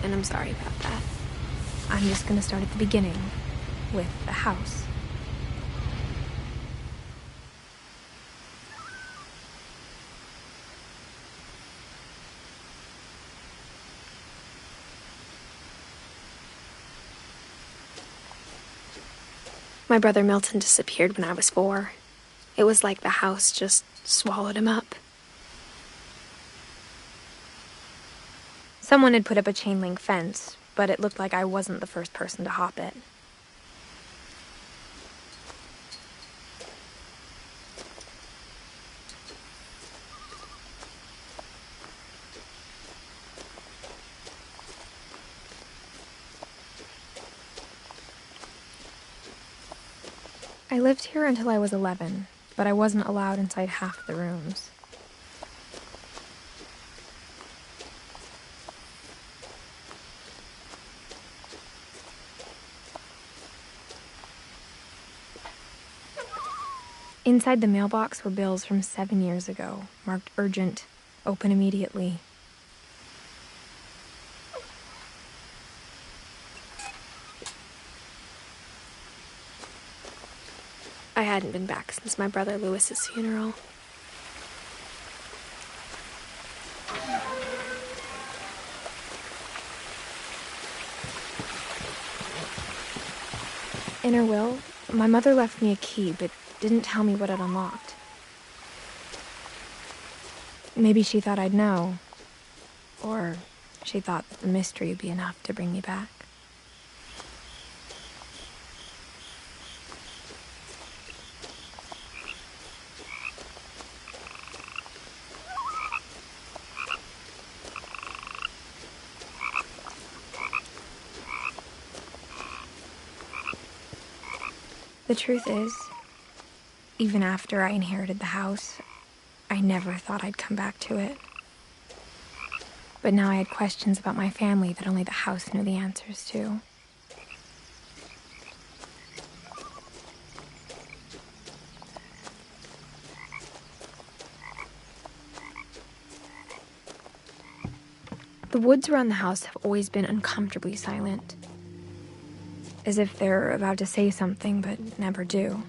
and I'm sorry about that. I'm just gonna start at the beginning, with the house. My brother Milton disappeared when I was 4. It was like the house just swallowed him up. Someone had put up a chain-link fence, but it looked like I wasn't the first person to hop it. I lived here until I was 11, but I wasn't allowed inside half the rooms. Inside the mailbox were bills from 7 years ago, marked urgent, open immediately. I hadn't been back since my brother Lewis's funeral. In her will, my mother left me a key, but didn't tell me what it unlocked. Maybe she thought I'd know. Or she thought the mystery would be enough to bring me back. The truth is, even after I inherited the house, I never thought I'd come back to it. But now I had questions about my family that only the house knew the answers to. The woods around the house have always been uncomfortably silent, as if they're about to say something but never do.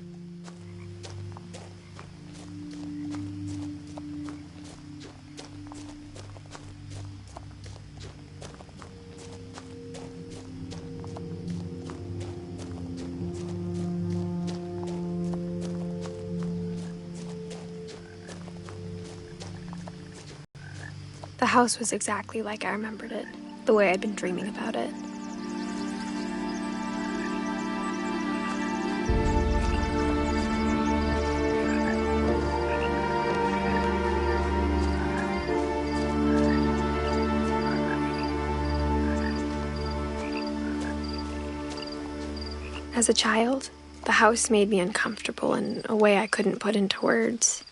The house was exactly like I remembered it, the way I'd been dreaming about it. As a child, the house made me uncomfortable in a way I couldn't put into words.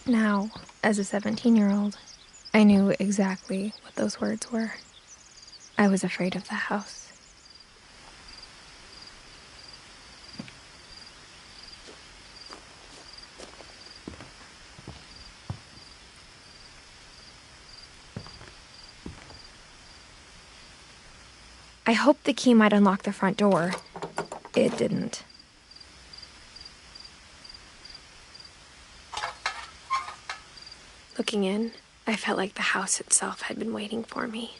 Now, as a 17-year-old, I knew exactly what those words were. I was afraid of the house. I hoped the key might unlock the front door. It didn't. Looking in, I felt like the house itself had been waiting for me.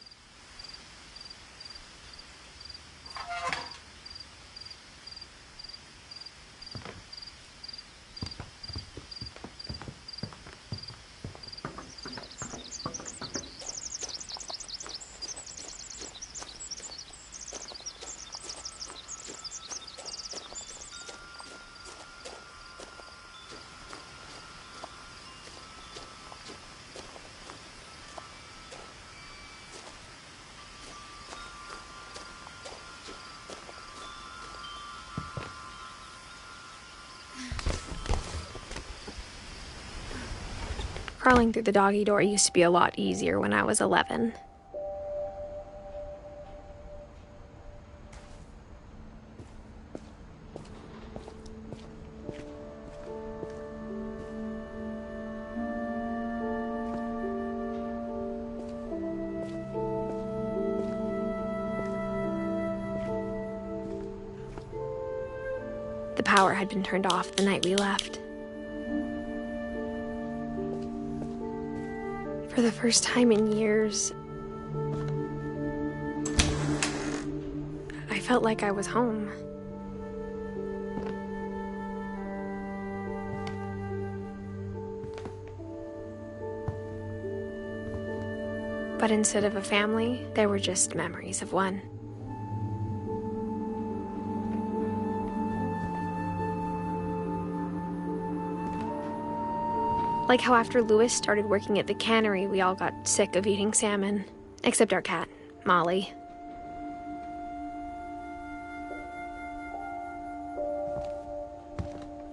Crawling through the doggy door used to be a lot easier when I was 11. The power had been turned off the night we left. For the first time in years, I felt like I was home. But instead of a family, there were just memories of one. Like how after Louis started working at the cannery, we all got sick of eating salmon. Except our cat, Molly.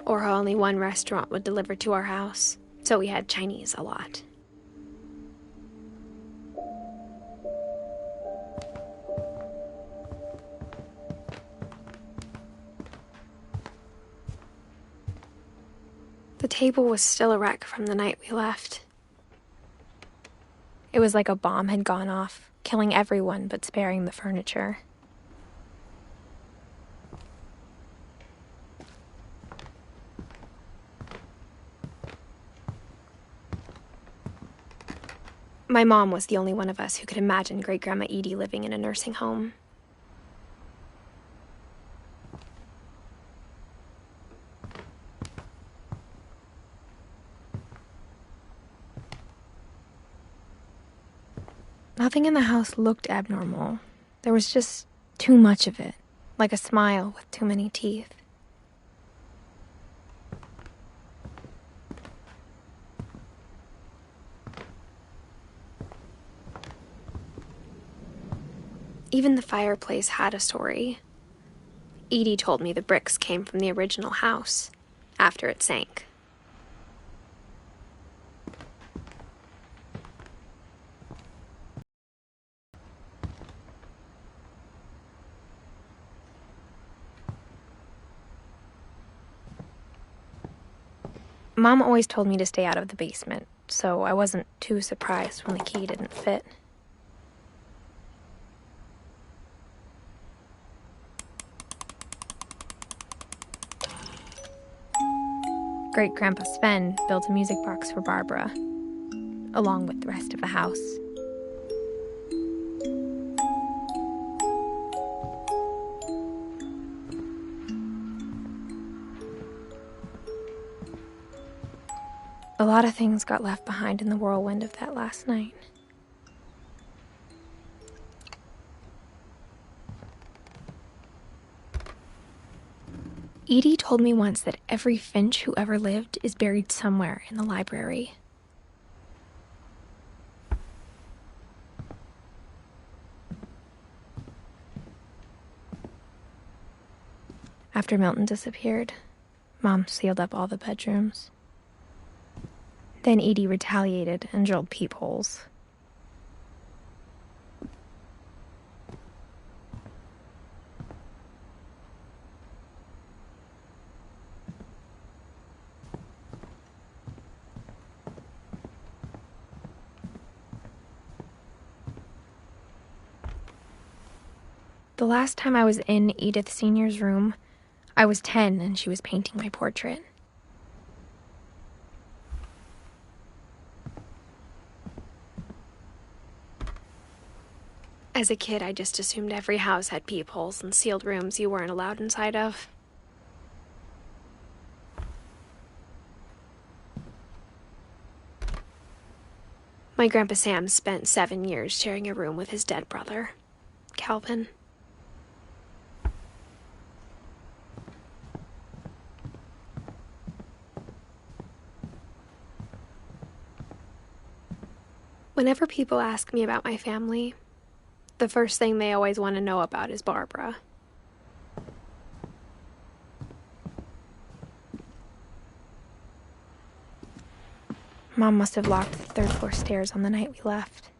Or how only one restaurant would deliver to our house, so we had Chinese a lot. The table was still a wreck from the night we left. It was like a bomb had gone off, killing everyone but sparing the furniture. My mom was the only one of us who could imagine Great-Grandma Edie living in a nursing home. Nothing in the house looked abnormal. There was just too much of it, like a smile with too many teeth. Even the fireplace had a story. Edie told me the bricks came from the original house, after it sank. Mom always told me to stay out of the basement, so I wasn't too surprised when the key didn't fit. Great-Grandpa Sven built a music box for Barbara, along with the rest of the house. A lot of things got left behind in the whirlwind of that last night. Edie told me once that every Finch who ever lived is buried somewhere in the library. After Milton disappeared, Mom sealed up all the bedrooms. Then Edie retaliated and drilled peepholes. The last time I was in Edith Sr.'s room, I was 10 and she was painting my portrait. As a kid, I just assumed every house had peepholes and sealed rooms you weren't allowed inside of. My Grandpa Sam spent 7 years sharing a room with his dead brother, Calvin. Whenever people ask me about my family, the first thing they always want to know about is Barbara. Mom must have locked the third floor stairs on the night we left.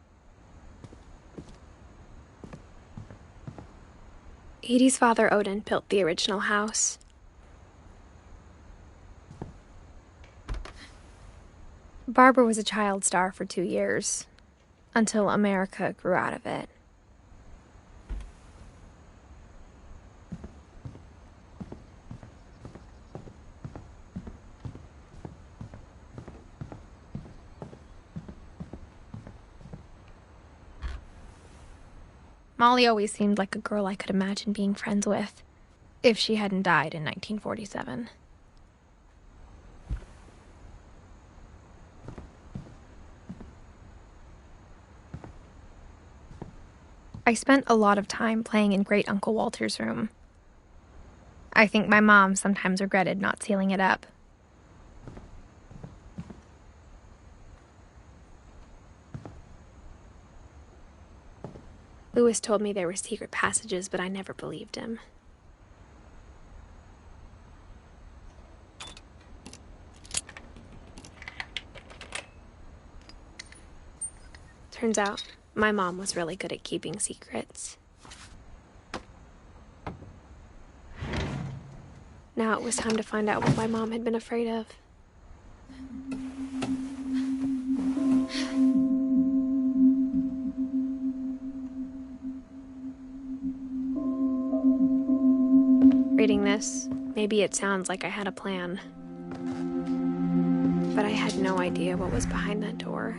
Edie's father, Odin, built the original house. Barbara was a child star for 2 years, until America grew out of it. Molly always seemed like a girl I could imagine being friends with, if she hadn't died in 1947. I spent a lot of time playing in Great Uncle Walter's room. I think my mom sometimes regretted not sealing it up. Lewis told me there were secret passages, but I never believed him. Turns out, my mom was really good at keeping secrets. Now it was time to find out what my mom had been afraid of. Reading this, maybe it sounds like I had a plan. But I had no idea what was behind that door.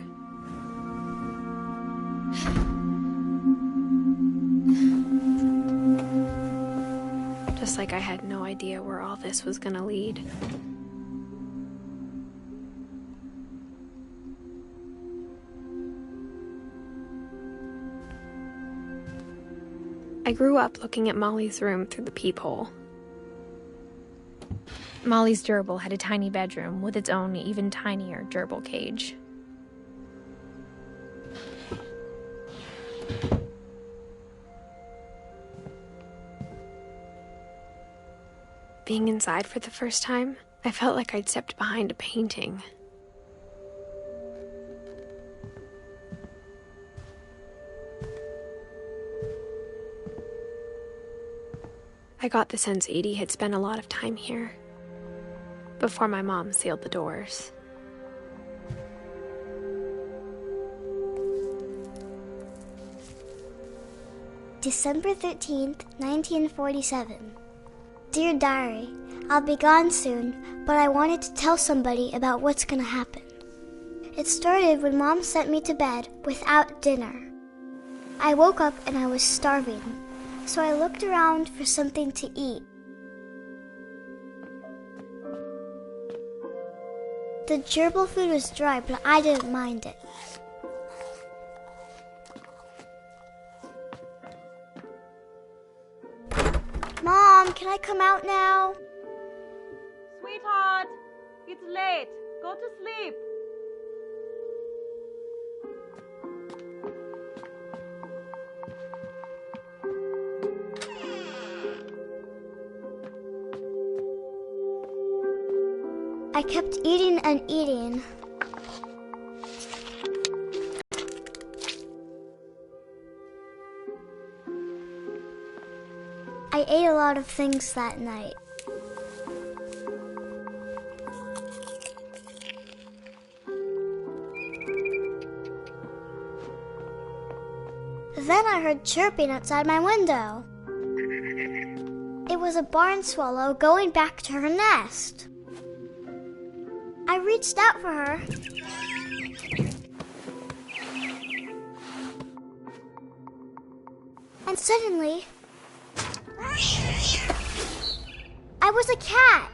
Just like I had no idea where all this was gonna lead. I grew up looking at Molly's room through the peephole. Molly's gerbil had a tiny bedroom with its own even tinier gerbil cage. Being inside for the first time, I felt like I'd stepped behind a painting. I got the sense Edie had spent a lot of time here, before my mom sealed the doors. December 13th, 1947. Dear Diary, I'll be gone soon, but I wanted to tell somebody about what's gonna happen. It started when Mom sent me to bed without dinner. I woke up and I was starving, so I looked around for something to eat. The gerbil food was dry, but I didn't mind it. Mom, can I come out now? Sweetheart, it's late. Go to sleep. I kept eating and eating. I ate a lot of things that night. Then I heard chirping outside my window. It was a barn swallow going back to her nest. I reached out for her. And suddenly, I was a cat.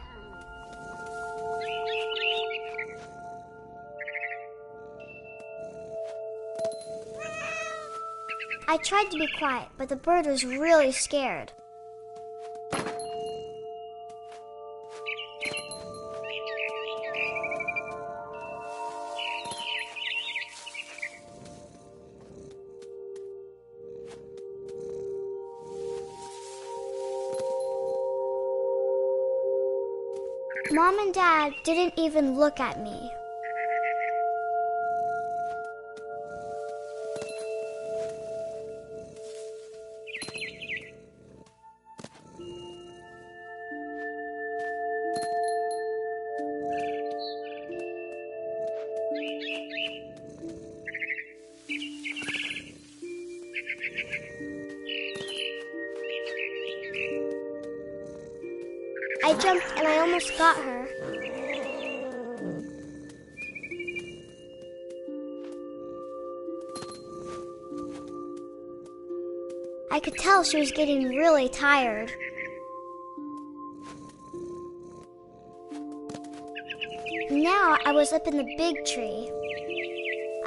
I tried to be quiet, but the bird was really scared. Mom and Dad didn't even look at me. I jumped and I almost got her. I could tell she was getting really tired. Now I was up in the big tree.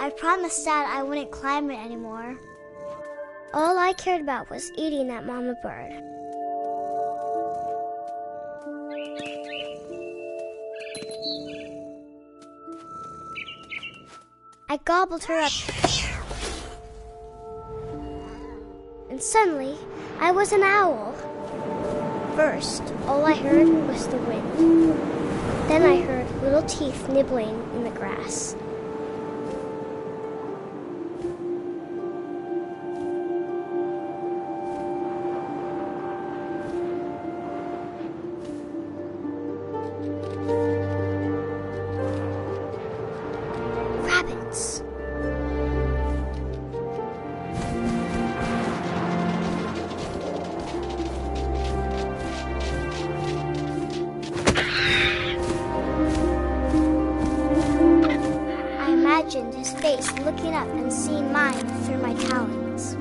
I promised Dad I wouldn't climb it anymore. All I cared about was eating that mama bird. I gobbled her up. And suddenly, I was an owl. First, all I heard was the wind. Then I heard little teeth nibbling in the grass. Rabbits. I imagined his face looking up and seeing mine through my talons.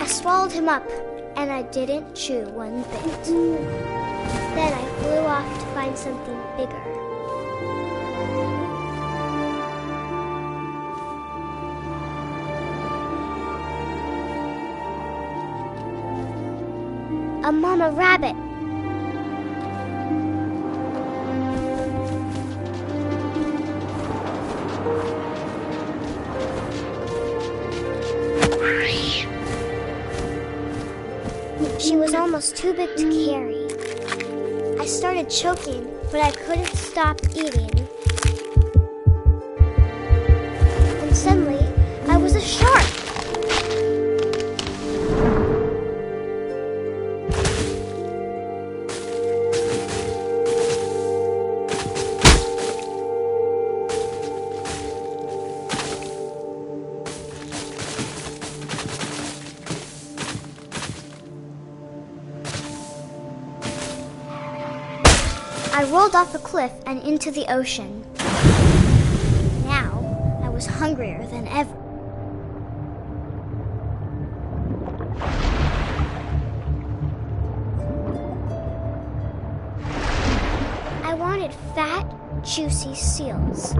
I swallowed him up, and I didn't chew one bit. Then I flew off to find something bigger. A mama rabbit. She was almost too big to carry. I started choking, but I couldn't stop eating. And suddenly, I was a shark. I rolled off the cliff and into the ocean. Now, I was hungrier than ever. I wanted fat, juicy seals.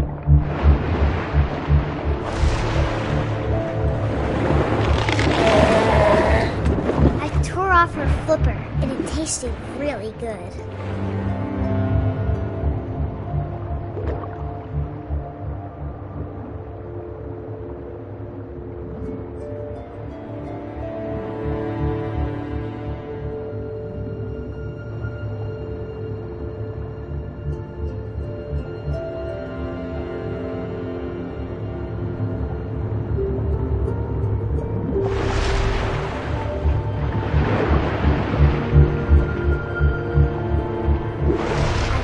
I tore off her flipper, and it tasted really good.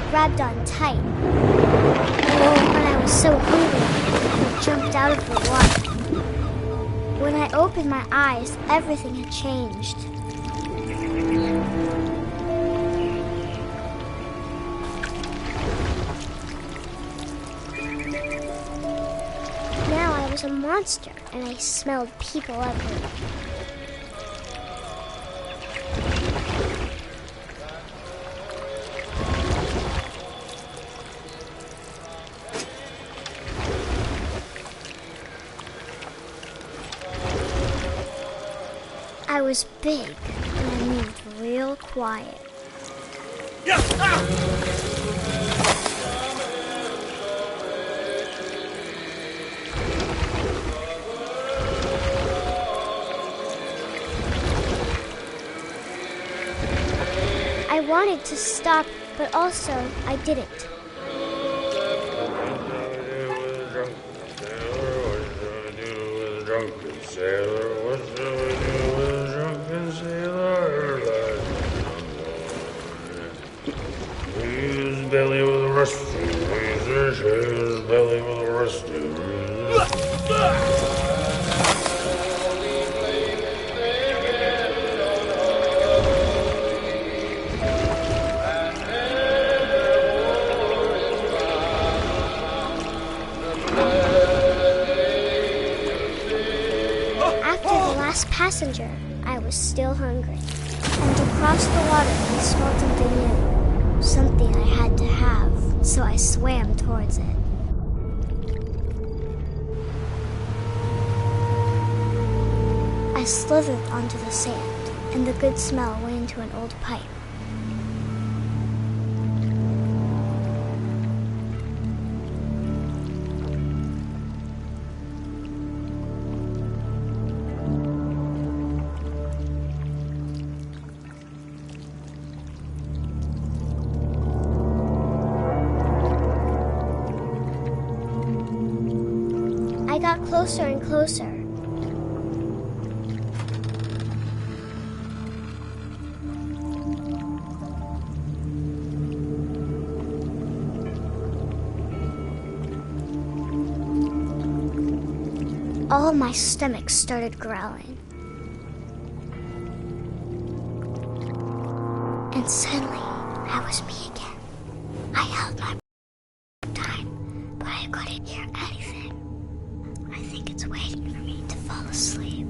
Grabbed on tight. Oh, but I was so hungry, I jumped out of the water. When I opened my eyes, everything had changed. Now I was a monster, and I smelled people everywhere. I was big, and I moved real quiet. I wanted to stop, but also I didn't. Belly with a rusty razor, his belly with a rusty razor. After the last passenger, I was was still hungry. And across the water, I smelled something new. Something I had to have, so I swam towards it. I slithered onto the sand, and the good smell went into an old pipe. I got closer and closer. All my stomach started growling. And suddenly, I was me again. I held my time, but I couldn't hear anything. I think it's waiting for me to fall asleep.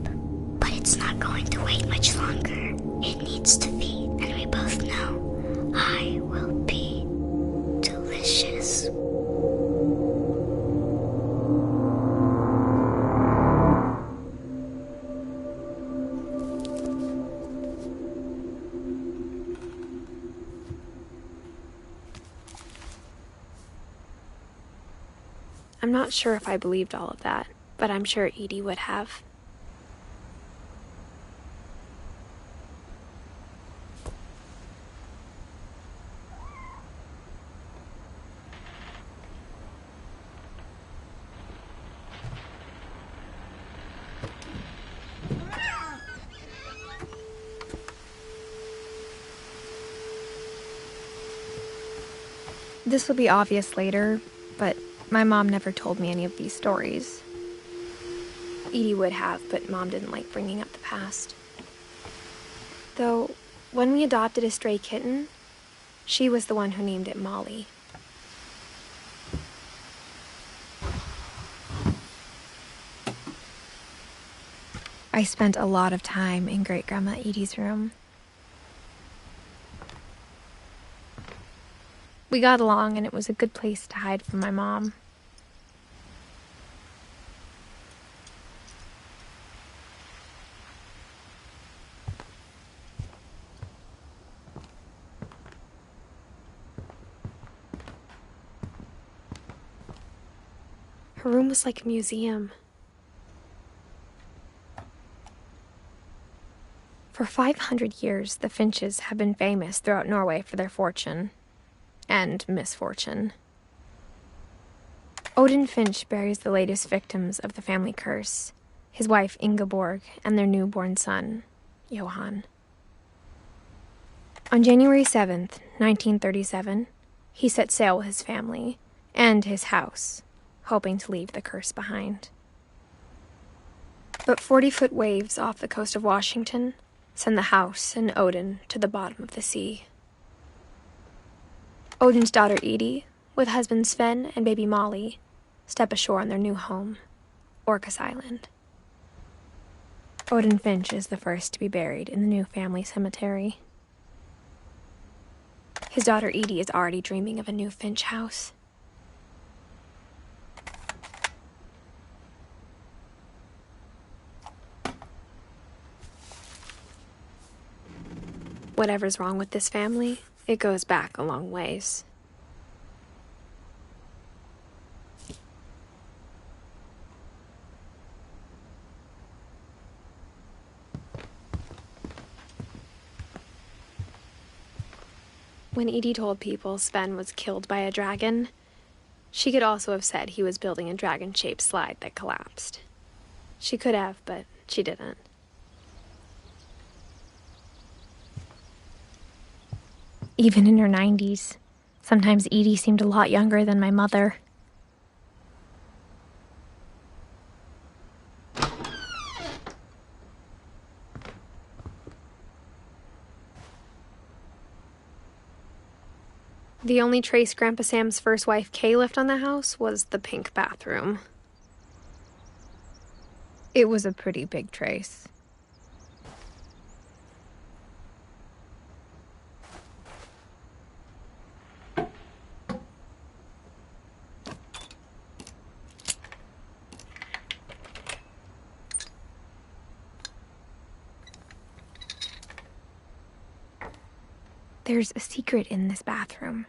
But it's not going to wait much longer. It needs to feed, and we both know I will be delicious. I'm not sure if I believed all of that, but I'm sure Edie would have. This will be obvious later, but my mom never told me any of these stories. Edie would have, but Mom didn't like bringing up the past. Though, when we adopted a stray kitten, she was the one who named it Molly. I spent a lot of time in Great-Grandma Edie's room. We got along, and it was a good place to hide from my mom. Her room was like a museum. For 500 years, the Finches have been famous throughout Norway for their fortune. And misfortune. Odin Finch buries the latest victims of the family curse, his wife Ingeborg and their newborn son, Johan. On January 7th, 1937, he set sail with his family and his house, hoping to leave the curse behind. But 40-foot waves off the coast of Washington send the house and Odin to the bottom of the sea. Odin's daughter Edie, with husband Sven and baby Molly, step ashore on their new home, Orcas Island. Odin Finch is the first to be buried in the new family cemetery. His daughter Edie is already dreaming of a new Finch house. Whatever's wrong with this family, it goes back a long ways. When Edie told people Sven was killed by a dragon, she could also have said he was building a dragon-shaped slide that collapsed. She could have, but she didn't. Even in her 90s, sometimes Edie seemed a lot younger than my mother. The only trace Grandpa Sam's first wife Kay left on the house was the pink bathroom. It was a pretty big trace. There's a secret in this bathroom.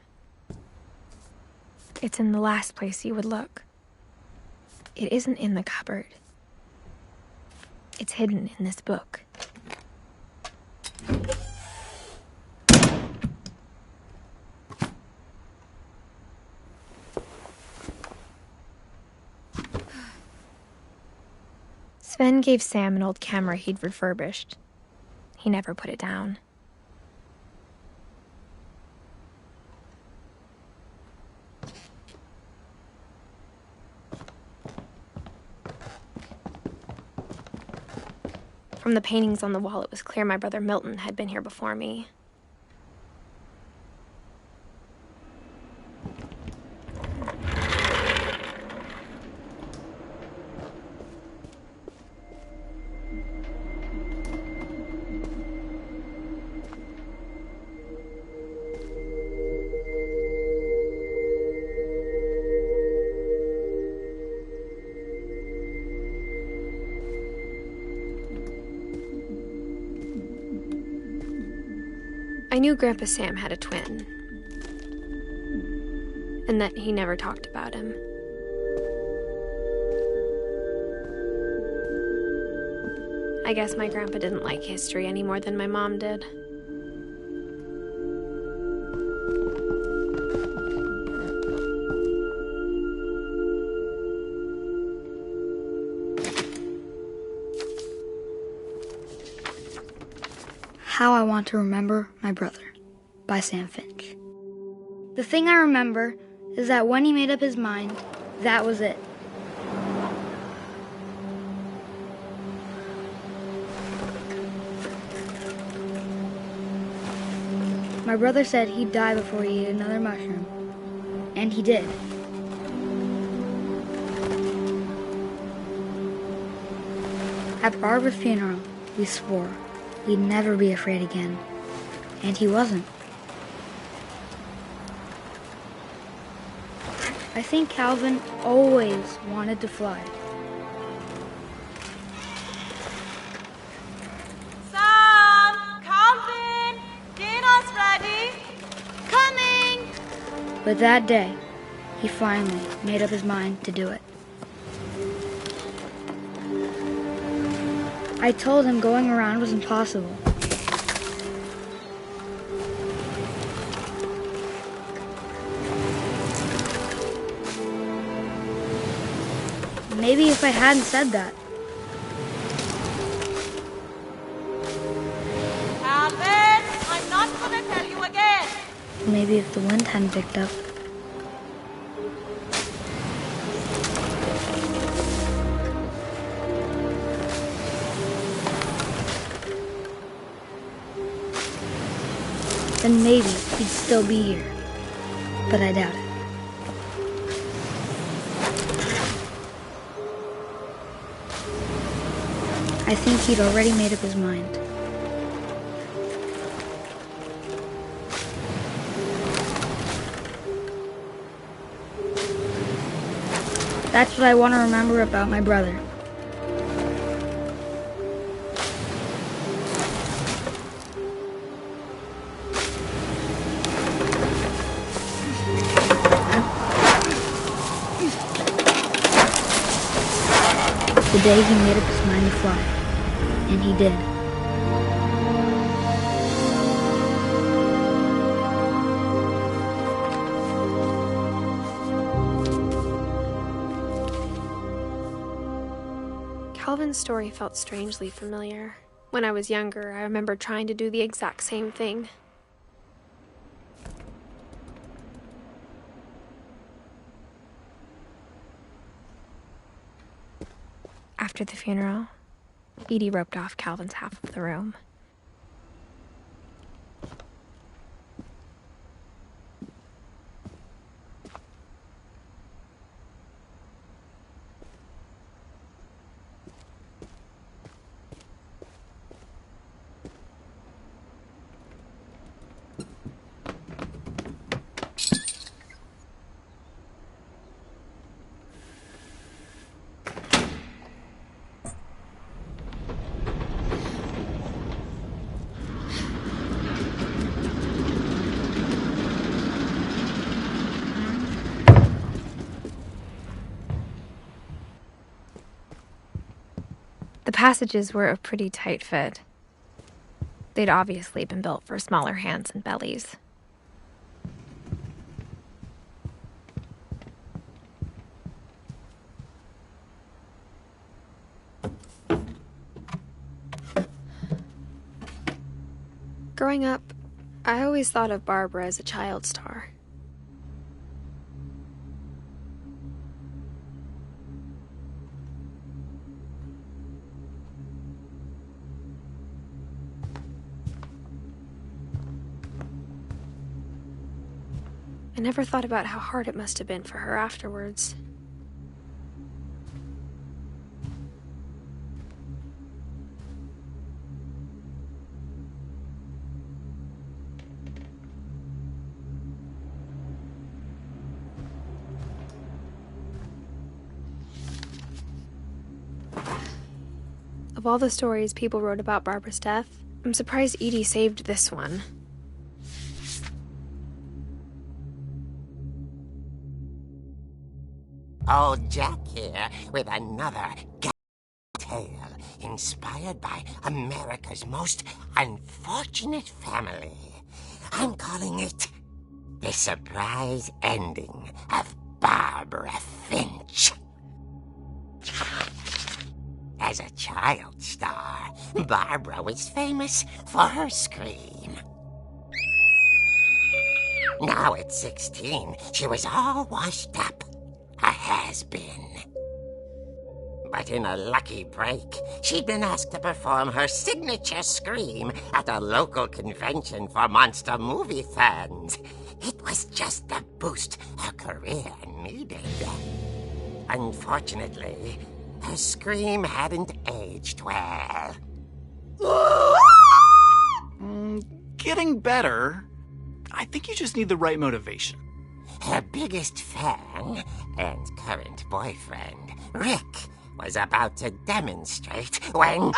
It's in the last place you would look. It isn't in the cupboard. It's hidden in this book. Sven gave Sam an old camera he'd refurbished. He never put it down. From the paintings on the wall, it was clear my brother Milton had been here before me. I knew Grandpa Sam had a twin, and that he never talked about him. I guess my grandpa didn't like history any more than my mom did. How I Want to Remember My Brother by Sam Finch. The thing I remember is that when he made up his mind, that was it. My brother said he'd die before he ate another mushroom, and he did. At Barbara's funeral, we swore we'd never be afraid again, and he wasn't. I think Calvin always wanted to fly. Sam! Calvin! Dinner's ready! Coming! But that day, he finally made up his mind to do it. I told him going around was impossible. Maybe if I hadn't said that. Calvin! I'm not gonna tell you again! Maybe if the wind hadn't picked up. Then maybe he'd still be here. But I doubt it. I think he'd already made up his mind. That's what I want to remember about my brother. The day he made up his mind to fly, and he did. Calvin's story felt strangely familiar. When I was younger, I remember trying to do the exact same thing. After the funeral, Edie roped off Calvin's half of the room. The passages were a pretty tight fit. They'd obviously been built for smaller hands and bellies. Growing up, I always thought of Barbara as a child star. I never thought about how hard it must have been for her afterwards. Of all the stories people wrote about Barbara's death, I'm surprised Edie saved this one. Old Jack here with another tale inspired by America's most unfortunate family. I'm calling it The Surprise Ending of Barbara Finch. As a child star, Barbara was famous for her scream. Now at 16, she was all washed up. A has-been. But in a lucky break, she'd been asked to perform her signature scream at a local convention for monster movie fans. It was just the boost her career needed. Unfortunately, her scream hadn't aged well. Getting better. I think you just need the right motivation. Her biggest fan and current boyfriend, Rick, was about to demonstrate when...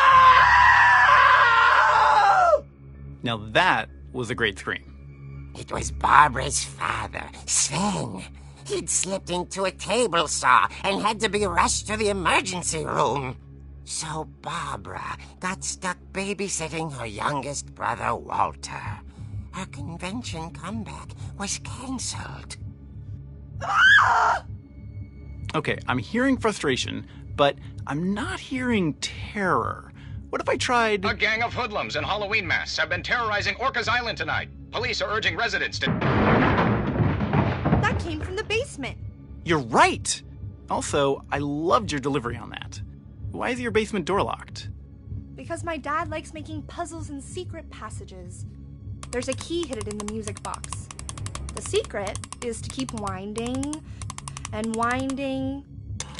Now that was a great scream. It was Barbara's father, Sven. He'd slipped into a table saw and had to be rushed to the emergency room. So Barbara got stuck babysitting her youngest brother, Walter. Her convention comeback was cancelled. Okay, I'm hearing frustration, but I'm not hearing terror. What if I tried... A gang of hoodlums in Halloween masks have been terrorizing Orcas Island tonight. Police are urging residents to... That came from the basement. You're right! Also, I loved your delivery on that. Why is your basement door locked? Because my dad likes making puzzles and secret passages. There's a key hidden in the music box. The secret is to keep winding and winding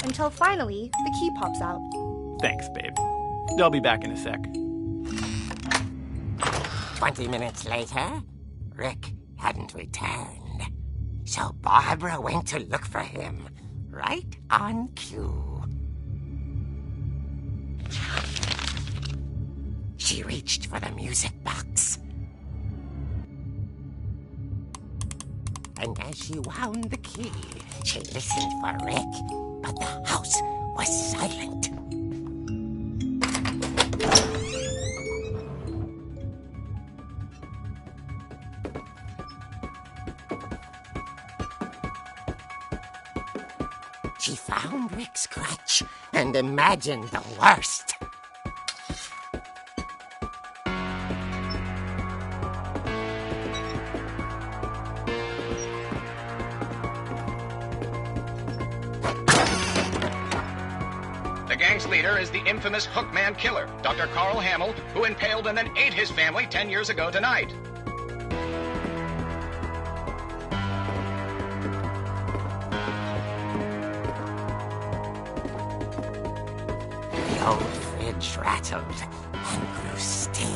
until finally the key pops out. Thanks, babe. I'll be back in a sec. 20 minutes later, Rick hadn't returned. So Barbara went to look for him, right on cue. She reached for the music box. And as she wound the key, she listened for Rick, but the house was silent. She found Rick's crutch and imagined the worst. The gang's leader is the infamous Hookman Killer, Dr. Carl Hamill, who impaled and then ate his family 10 years ago tonight. The old fridge rattled and grew still.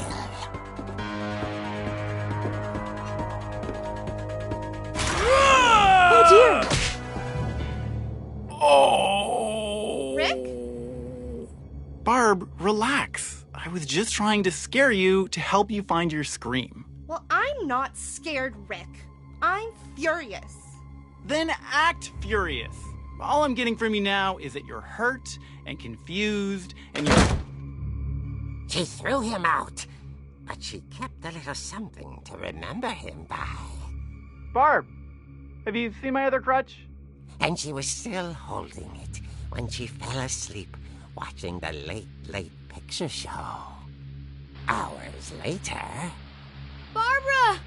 Oh dear! Oh! Rick? Barb, relax. I was just trying to scare you to help you find your scream. Well, I'm not scared, Rick. I'm furious. Then act furious. All I'm getting from you now is that you're hurt and confused and you're... She threw him out, but she kept a little something to remember him by. Barb, have you seen my other crutch? And she was still holding it when she fell asleep watching the late picture show. Hours later... Barbara!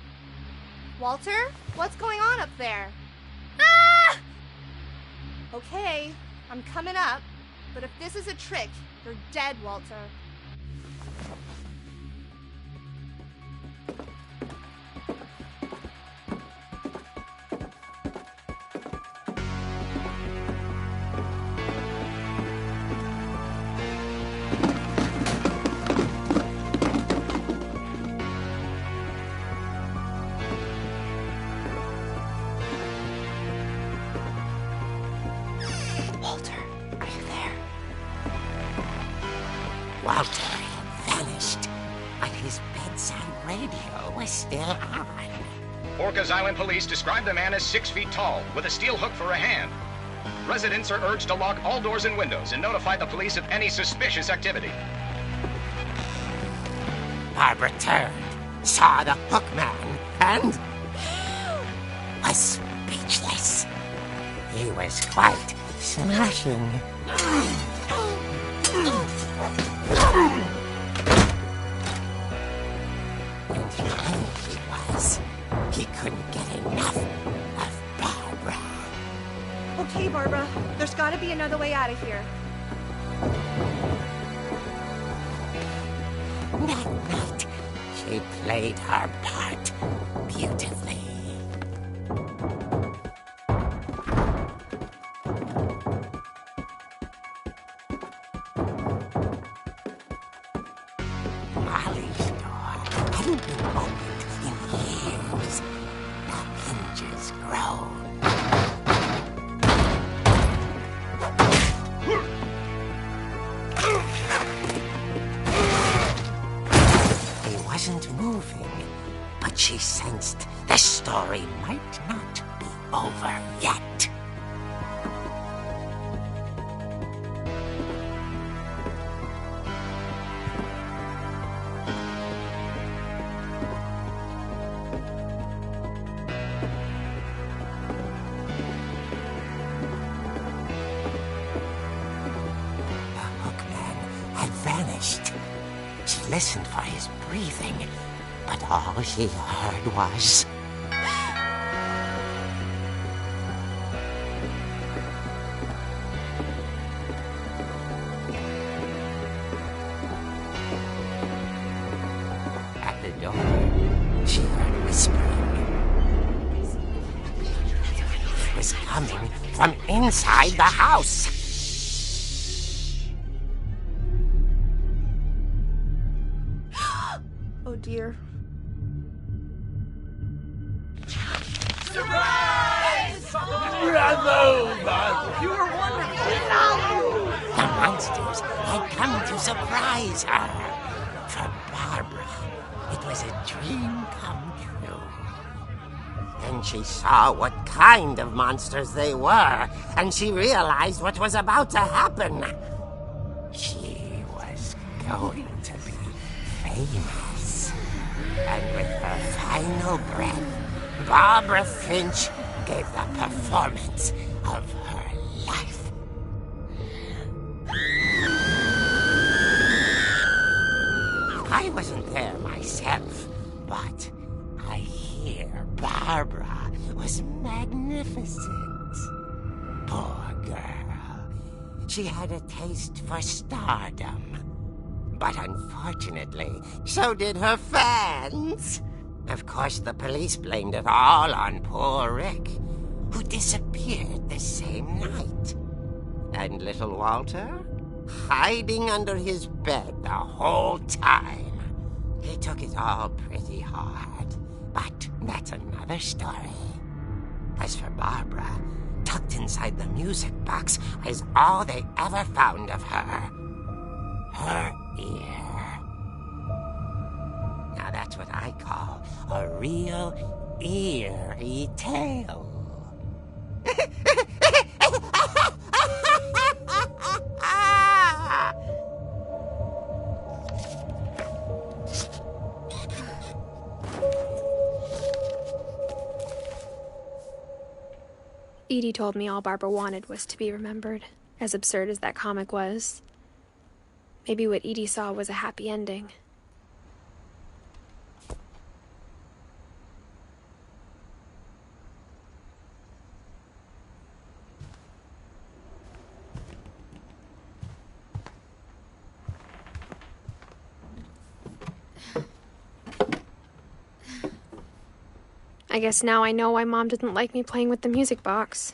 Walter, what's going on up there? Ah! Okay, I'm coming up, but if this is a trick, you're dead, Walter. Walter had vanished, but his bedside radio was still on. Orcas Island police describe the man as 6 feet tall, with a steel hook for a hand. Residents are urged to lock all doors and windows and notify the police of any suspicious activity. Barbara turned, saw the hook man, and was speechless. He was quite smashing. And he was. He couldn't get enough of Barbara. Okay, Barbara, there's gotta be another way out of here. That night, she played her part beautifully. Molly's door hadn't been opened in years. The hinges groaned. He wasn't moving, but she sensed the story might not be over yet. Vanished. She listened for his breathing, but all she heard was... At the door, she heard whispering. It was coming from inside the house. Oh dear. Surprise! Bravo, Barbara! You were wonderful. The monsters had come to surprise her. For Barbara, it was a dream come true. Then she saw what kind of monsters they were, and she realized what was about to happen. She was going to be famous. And with her final breath, Barbara Finch gave the performance of her life. I wasn't there myself, but I hear Barbara was magnificent. Poor girl. She had a taste for stardom. But unfortunately, so did her fans. Of course, the police blamed it all on poor Rick, who disappeared the same night. And little Walter, hiding under his bed the whole time. He took it all pretty hard, but that's another story. As for Barbara, tucked inside the music box was all they ever found of her. Her ear. Now that's what I call a real eerie tale. Edie told me all Barbara wanted was to be remembered, as absurd as that comic was. Maybe what Edie saw was a happy ending. I guess now I know why Mom didn't like me playing with the music box.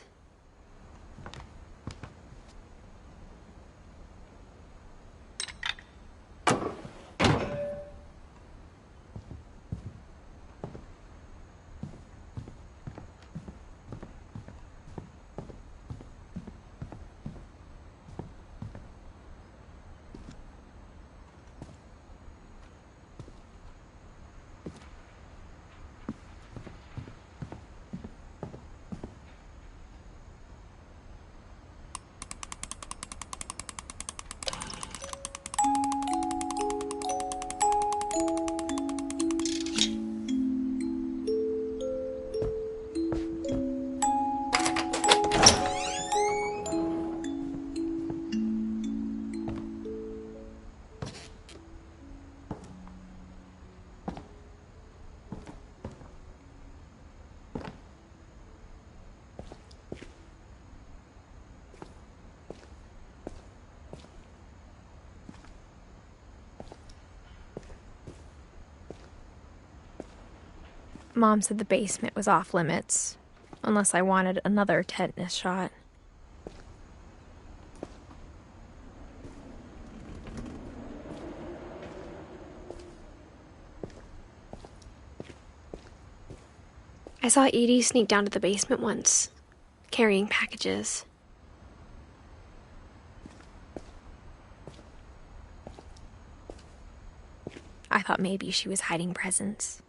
Mom said the basement was off limits, unless I wanted another tetanus shot. I saw Edie sneak down to the basement once, carrying packages. I thought maybe she was hiding presents.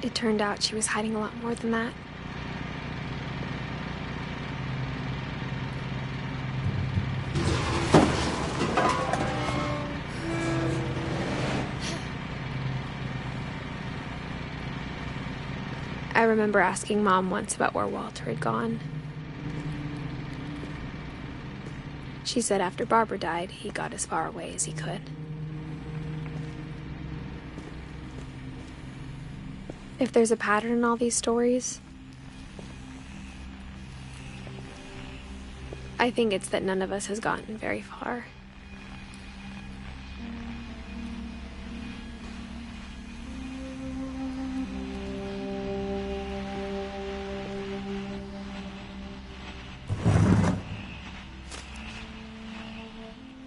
It turned out she was hiding a lot more than that. I remember asking Mom once about where Walter had gone. She said after Barbara died, he got as far away as he could. If there's a pattern in all these stories, I think it's that none of us has gotten very far.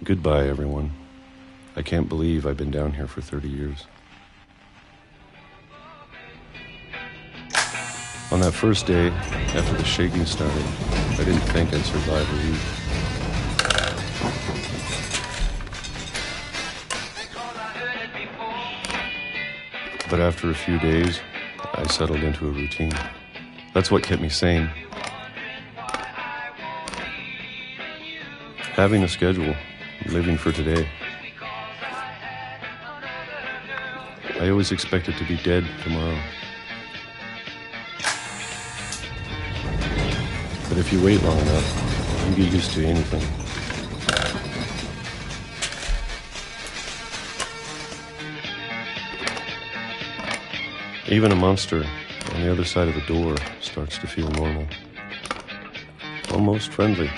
Goodbye, everyone. I can't believe I've been down here for 30 years. On that first day, after the shaking started, I didn't think I'd survive a week. But after a few days, I settled into a routine. That's what kept me sane. Having a schedule, living for today. I always expected to be dead tomorrow. But if you wait long enough, you get used to anything. Even a monster on the other side of the door starts to feel normal. Almost friendly.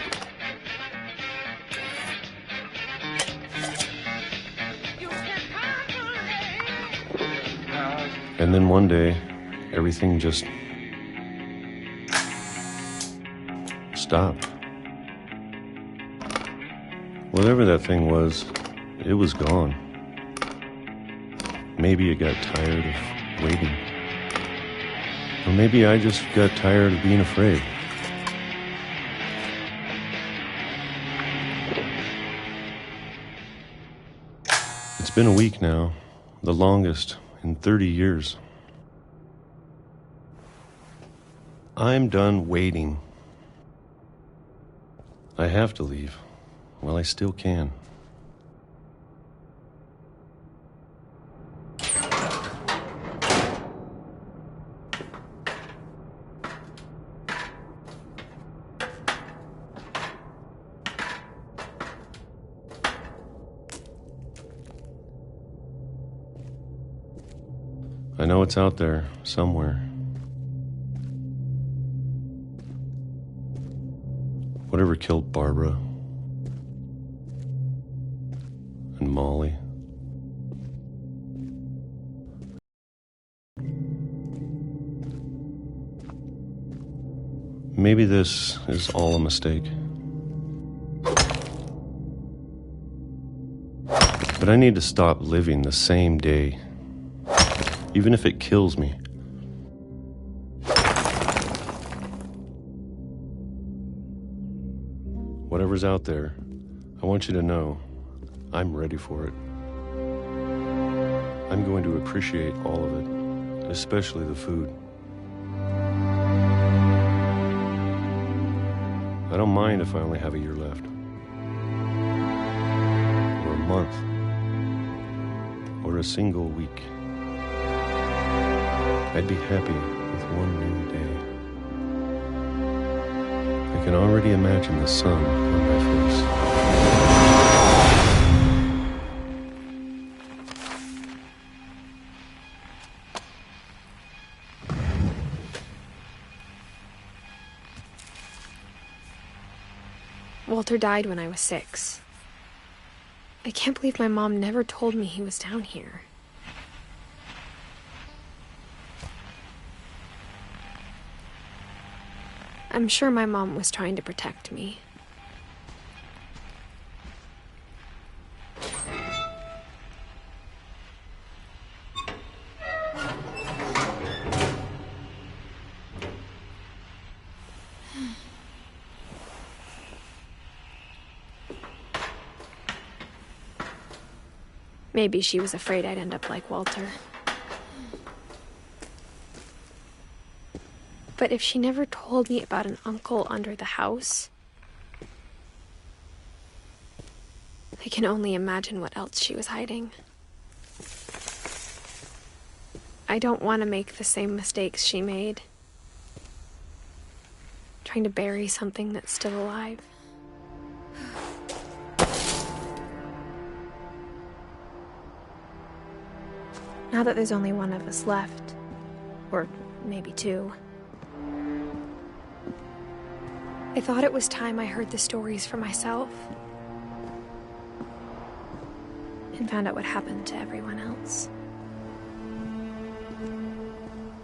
And then one day, everything just stopped. Whatever that thing was, it was gone. Maybe it got tired of waiting. Or maybe I just got tired of being afraid. It's been a week now, the longest in 30 years. I'm done waiting. I have to leave. Well, I still can. I know it's out there, somewhere. Whatever killed Barbara and Molly. Maybe this is all a mistake. But I need to stop living the same day, even if it kills me. Whatever's out there, I want you to know I'm ready for it. I'm going to appreciate all of it, especially the food. I don't mind if I only have a year left, or a month, or a single week. I'd be happy with one new day. I can already imagine the sun on my face. Walter died when I was 6. I can't believe my mom never told me he was down here. I'm sure my mom was trying to protect me. Maybe she was afraid I'd end up like Walter. But if she never told me about an uncle under the house, I can only imagine what else she was hiding. I don't want to make the same mistakes she made, trying to bury something that's still alive. Now that there's only one of us left, or maybe 2, I thought it was time I heard the stories for myself and found out what happened to everyone else.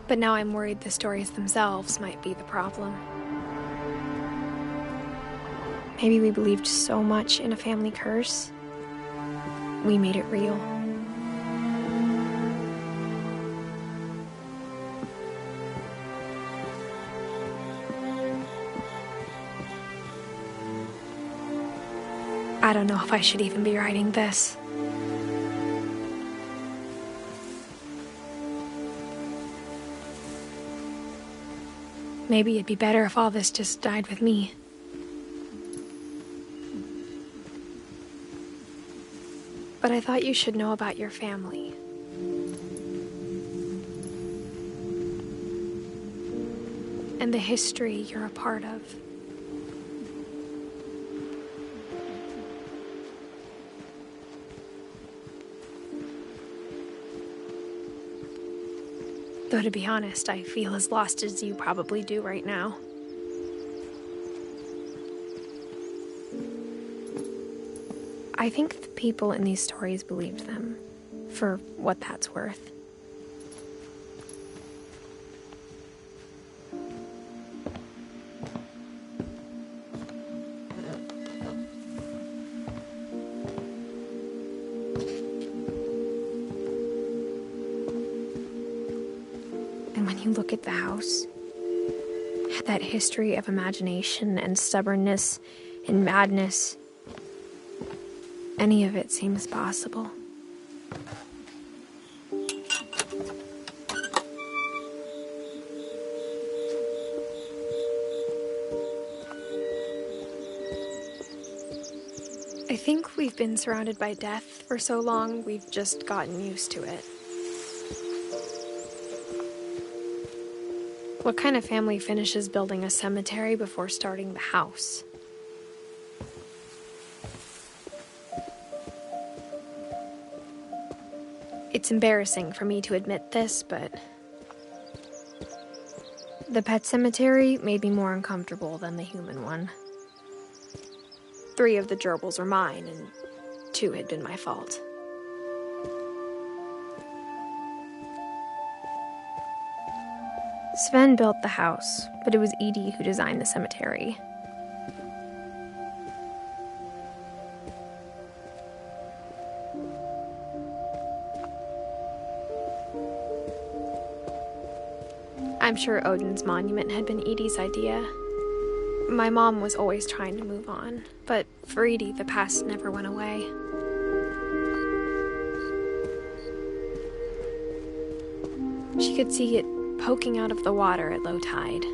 But now I'm worried the stories themselves might be the problem. Maybe we believed so much in a family curse, we made it real. I don't know if I should even be writing this. Maybe it'd be better if all this just died with me. But I thought you should know about your family. And the history you're a part of. Though to be honest, I feel as lost as you probably do right now. I think the people in these stories believed them, for what that's worth. And when you look at the house, that history of imagination and stubbornness and madness, any of it seems possible. I think we've been surrounded by death for so long, we've just gotten used to it. What kind of family finishes building a cemetery before starting the house? It's embarrassing for me to admit this, but the pet cemetery made me more uncomfortable than the human one. 3 of the gerbils were mine, and 2 had been my fault. Sven built the house, but it was Edie who designed the cemetery. I'm sure Odin's monument had been Edie's idea. My mom was always trying to move on, but for Edie, the past never went away. She could see it poking out of the water at low tide.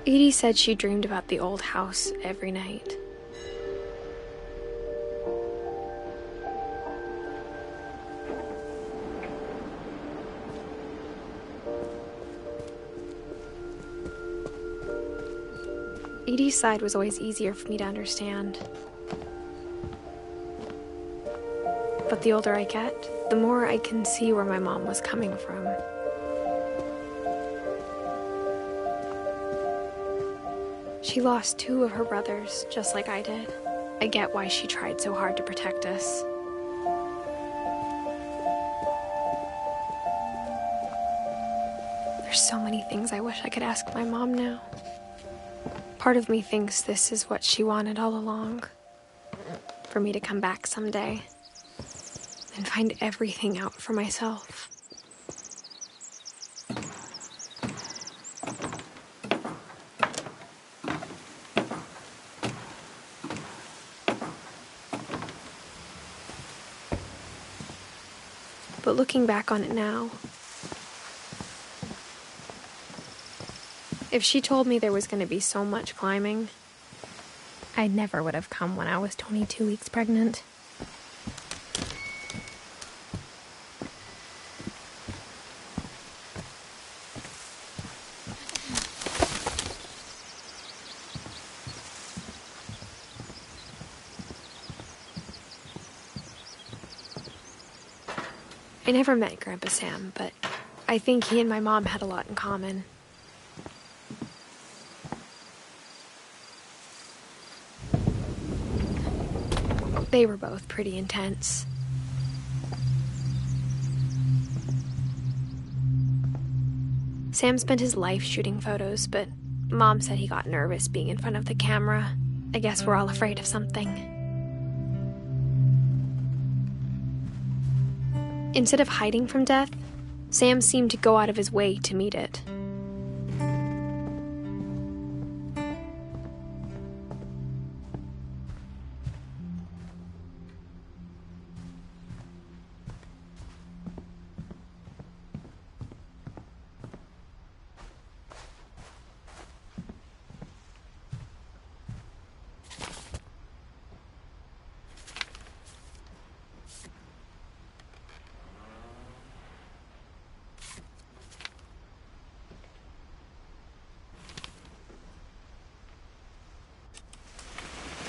Edie said she dreamed about the old house every night. Edie's side was always easier for me to understand. But the older I get, the more I can see where my mom was coming from. She lost 2 of her brothers, just like I did. I get why she tried so hard to protect us. There's so many things I wish I could ask my mom now. Part of me thinks this is what she wanted all along. For me to come back someday and find everything out for myself. But looking back on it now, if she told me there was going to be so much climbing, I never would have come when I was 22 weeks pregnant. I never met Grandpa Sam, but I think he and my mom had a lot in common. They were both pretty intense. Sam spent his life shooting photos, but Mom said he got nervous being in front of the camera. I guess we're all afraid of something. Instead of hiding from death, Sam seemed to go out of his way to meet it.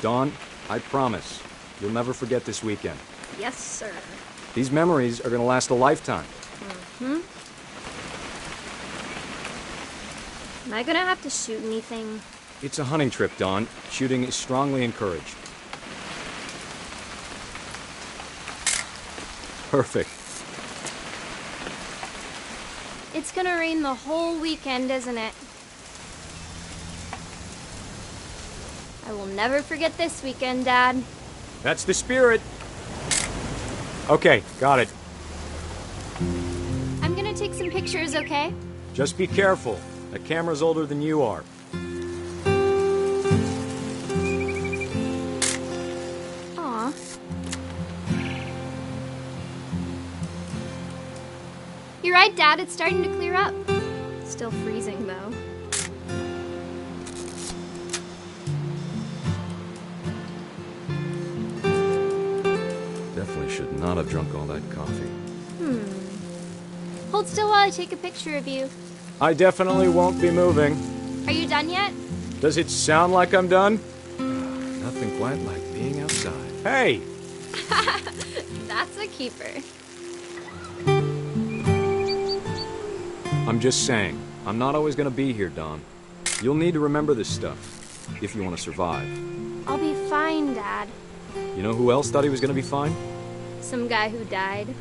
Dawn, I promise, you'll never forget this weekend. Yes, sir. These memories are gonna last a lifetime. Am I gonna have to shoot anything? It's a hunting trip, Dawn. Shooting is strongly encouraged. Perfect. It's gonna rain the whole weekend, isn't it? I will never forget this weekend, Dad. That's the spirit. Okay, got it. I'm gonna take some pictures, okay? Just be careful. The camera's older than you are. Aw. You're right, Dad. It's starting to clear up. Still freezing, though. Definitely should not have drunk all that coffee. Hold still while I take a picture of you. I definitely won't be moving. Are you done yet? Does it sound like I'm done? Nothing quite like being outside. Hey! That's a keeper. I'm just saying, I'm not always gonna be here, Dawn. You'll need to remember this stuff, if you want to survive. I'll be fine, Dad. You know who else thought he was gonna be fine? Some guy who died.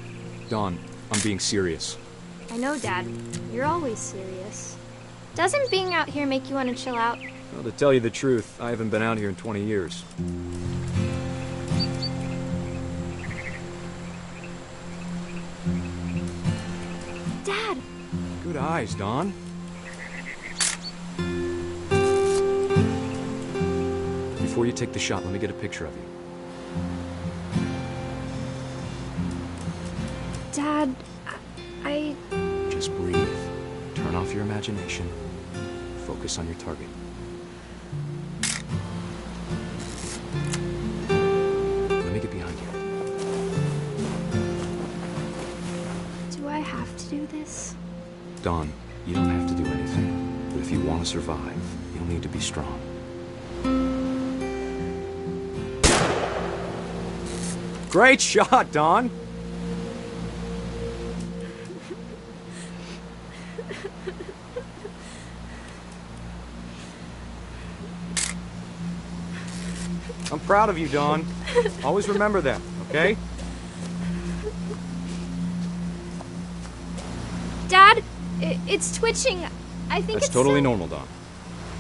Dawn, I'm being serious. I know, Dad. You're always serious. Doesn't being out here make you want to chill out? Well, to tell you the truth, I haven't been out here in 20 years. Dad! Good eyes, Dawn. Before you take the shot, let me get a picture of you. Dad, I... Just breathe. Turn off your imagination. Focus on your target. Let me get behind you. Do I have to do this? Dawn, you don't have to do anything. But if you want to survive, you'll need to be strong. Great shot, Dawn! I'm proud of you, Dawn. Always remember that, okay? Dad, it's twitching. I think That's it's totally so... normal, Dawn.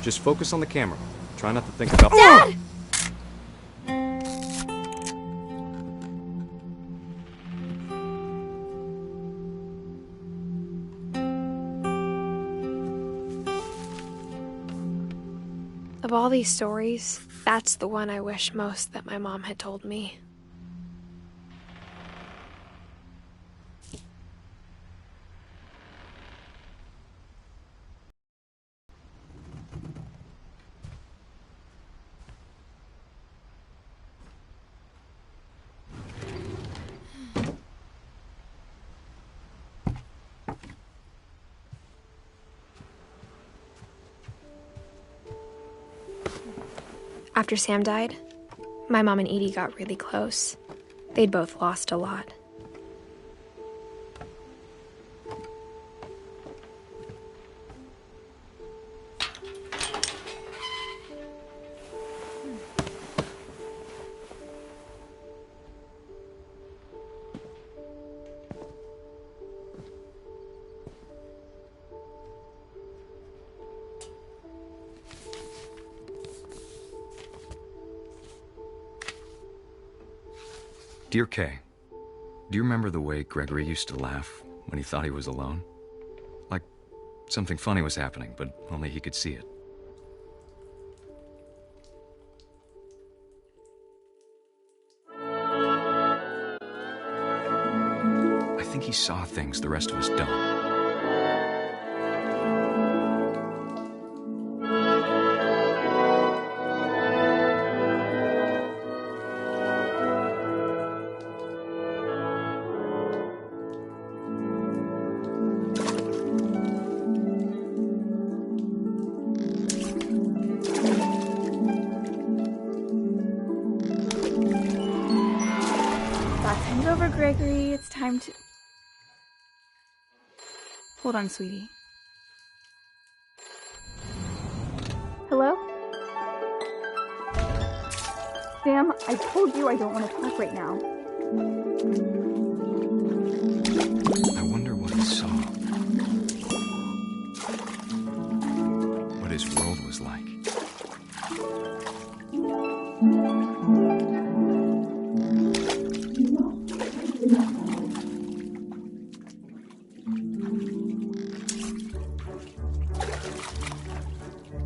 Just focus on the camera. Try not to think about... Dad! Of all these stories, that's the one I wish most that my mom had told me. After Sam died, my mom and Edie got really close. They'd both lost a lot. Dear Kay, do you remember the way Gregory used to laugh when he thought he was alone? Like something funny was happening, but only he could see it. I think he saw things the rest of us don't. Over, Gregory. It's time to... Hold on, sweetie. Hello? Sam, I told you I don't want to talk right now. I wonder what he saw. What his world was like.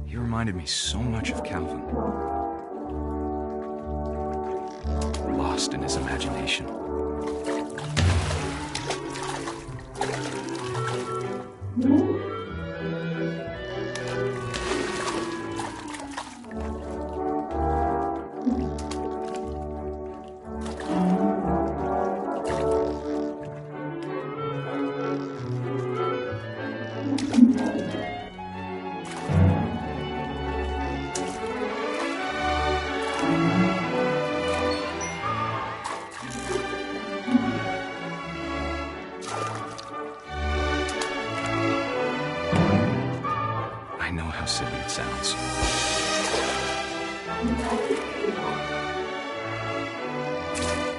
He reminded me so much of Calvin. Lost in his imagination.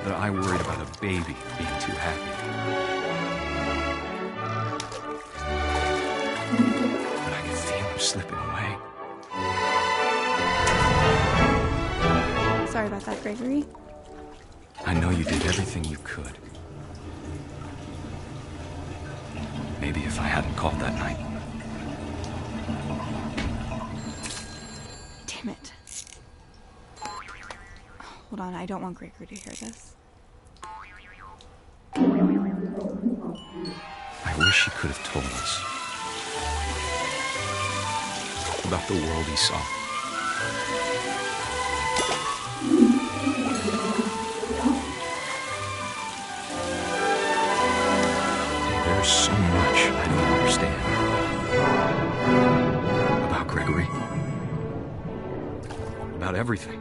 That I worried about a baby being too happy. But I could feel him slipping away. Sorry about that, Gregory. I know you did everything you could. Maybe if I hadn't called that night. Damn it. Hold on, I don't want Gregory to hear this. I wish he could have told us about the world he saw. There's so much I don't understand about Gregory, about everything.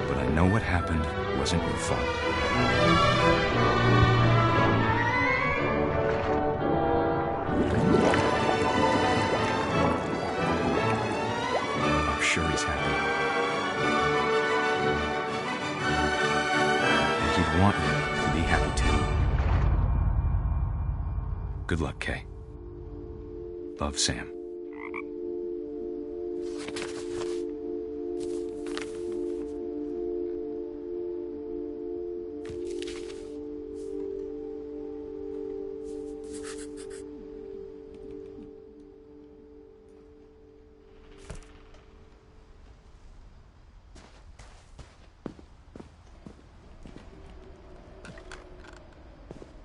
But I know what happened wasn't your fault. I'm sure he's happy. And he'd want you to be happy too. Good luck, Kay. Love, Sam.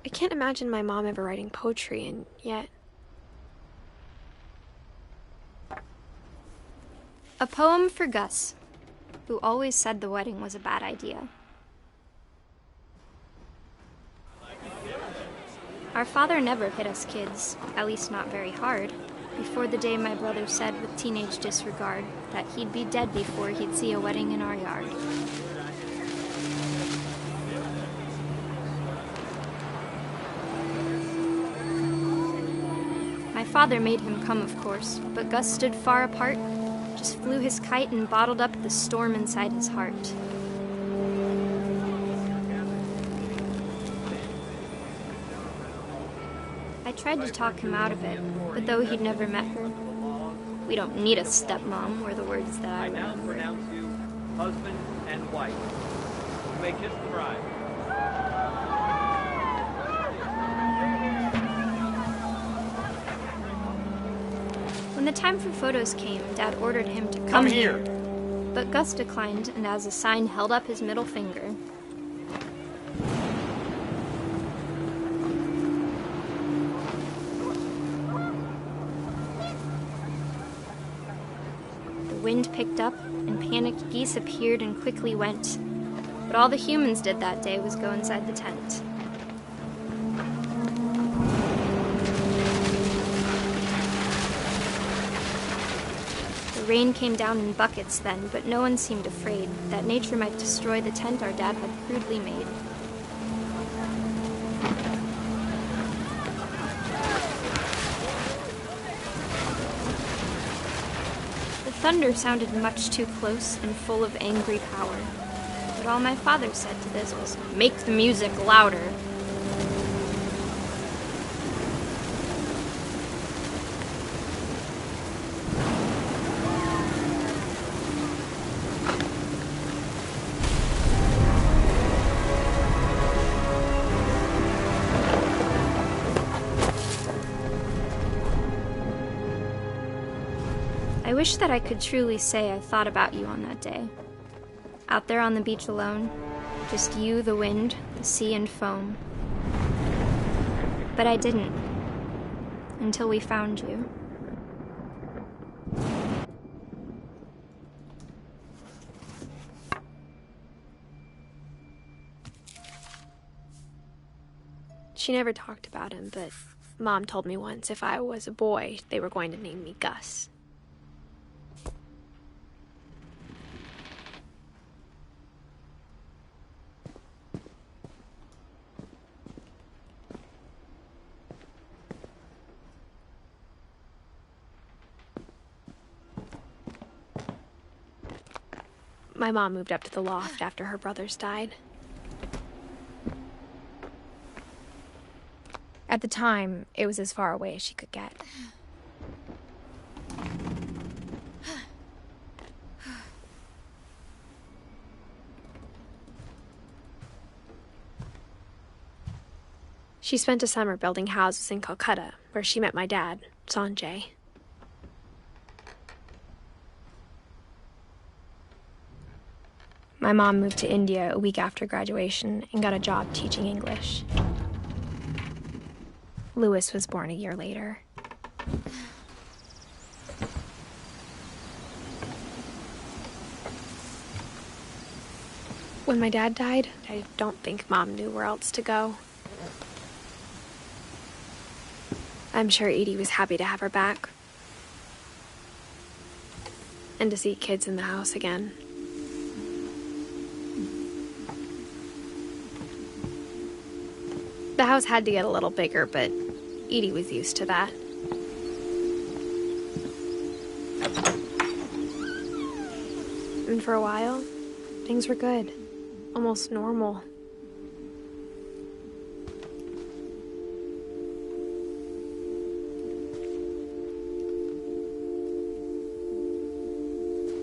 I can't imagine my mom ever writing poetry, and yet... A poem for Gus, who always said the wedding was a bad idea. Our father never hit us kids, at least not very hard, before the day my brother said with teenage disregard that he'd be dead before he'd see a wedding in our yard. My father made him come, of course, but Gus stood far apart, just flew his kite and bottled up the storm inside his heart. I tried to talk him out of it, but though he'd never met her, "We don't need a stepmom," were the words that I remember. I now pronounce you husband and wife. You may kiss the bride. When the time for photos came, Dad ordered him to come here. But Gus declined, and as a sign held up his middle finger. The wind picked up, and panicked geese appeared and quickly went. But all the humans did that day was go inside the tent. The rain came down in buckets then, but no one seemed afraid that nature might destroy the tent our dad had crudely made. The thunder sounded much too close and full of angry power, but all my father said to this was, "Make the music louder." I wish that I could truly say I thought about you on that day. Out there on the beach alone, just you, the wind, the sea, and foam. But I didn't, until we found you. She never talked about him, but Mom told me once if I was a boy, they were going to name me Gus. My mom moved up to the loft after her brothers died. At the time, it was as far away as she could get. She spent a summer building houses in Calcutta, where she met my dad, Sanjay. My mom moved to India a week after graduation and got a job teaching English. Louis was born a year later. When my dad died, I don't think Mom knew where else to go. I'm sure Edie was happy to have her back. And to see kids in the house again. The house had to get a little bigger, but Edie was used to that. And for a while, things were good. Almost normal.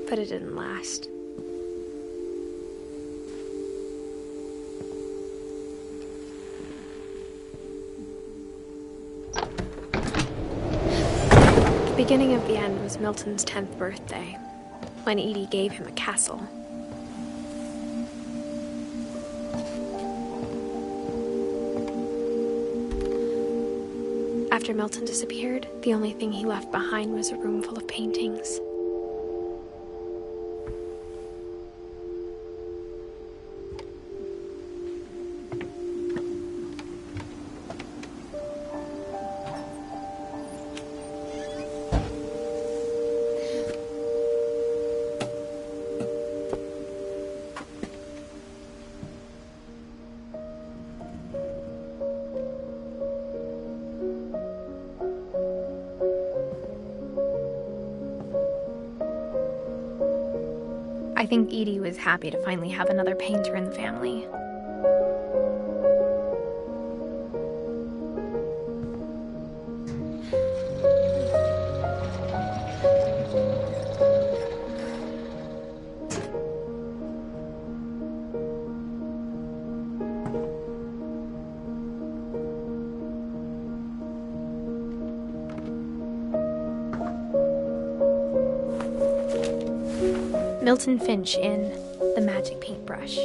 But it didn't last. The beginning of the end was Milton's 10th birthday, when Edie gave him a castle. After Milton disappeared, the only thing he left behind was a room full of paintings. I think Edie was happy to finally have another painter in the family. Milton Finch in The Magic Paintbrush.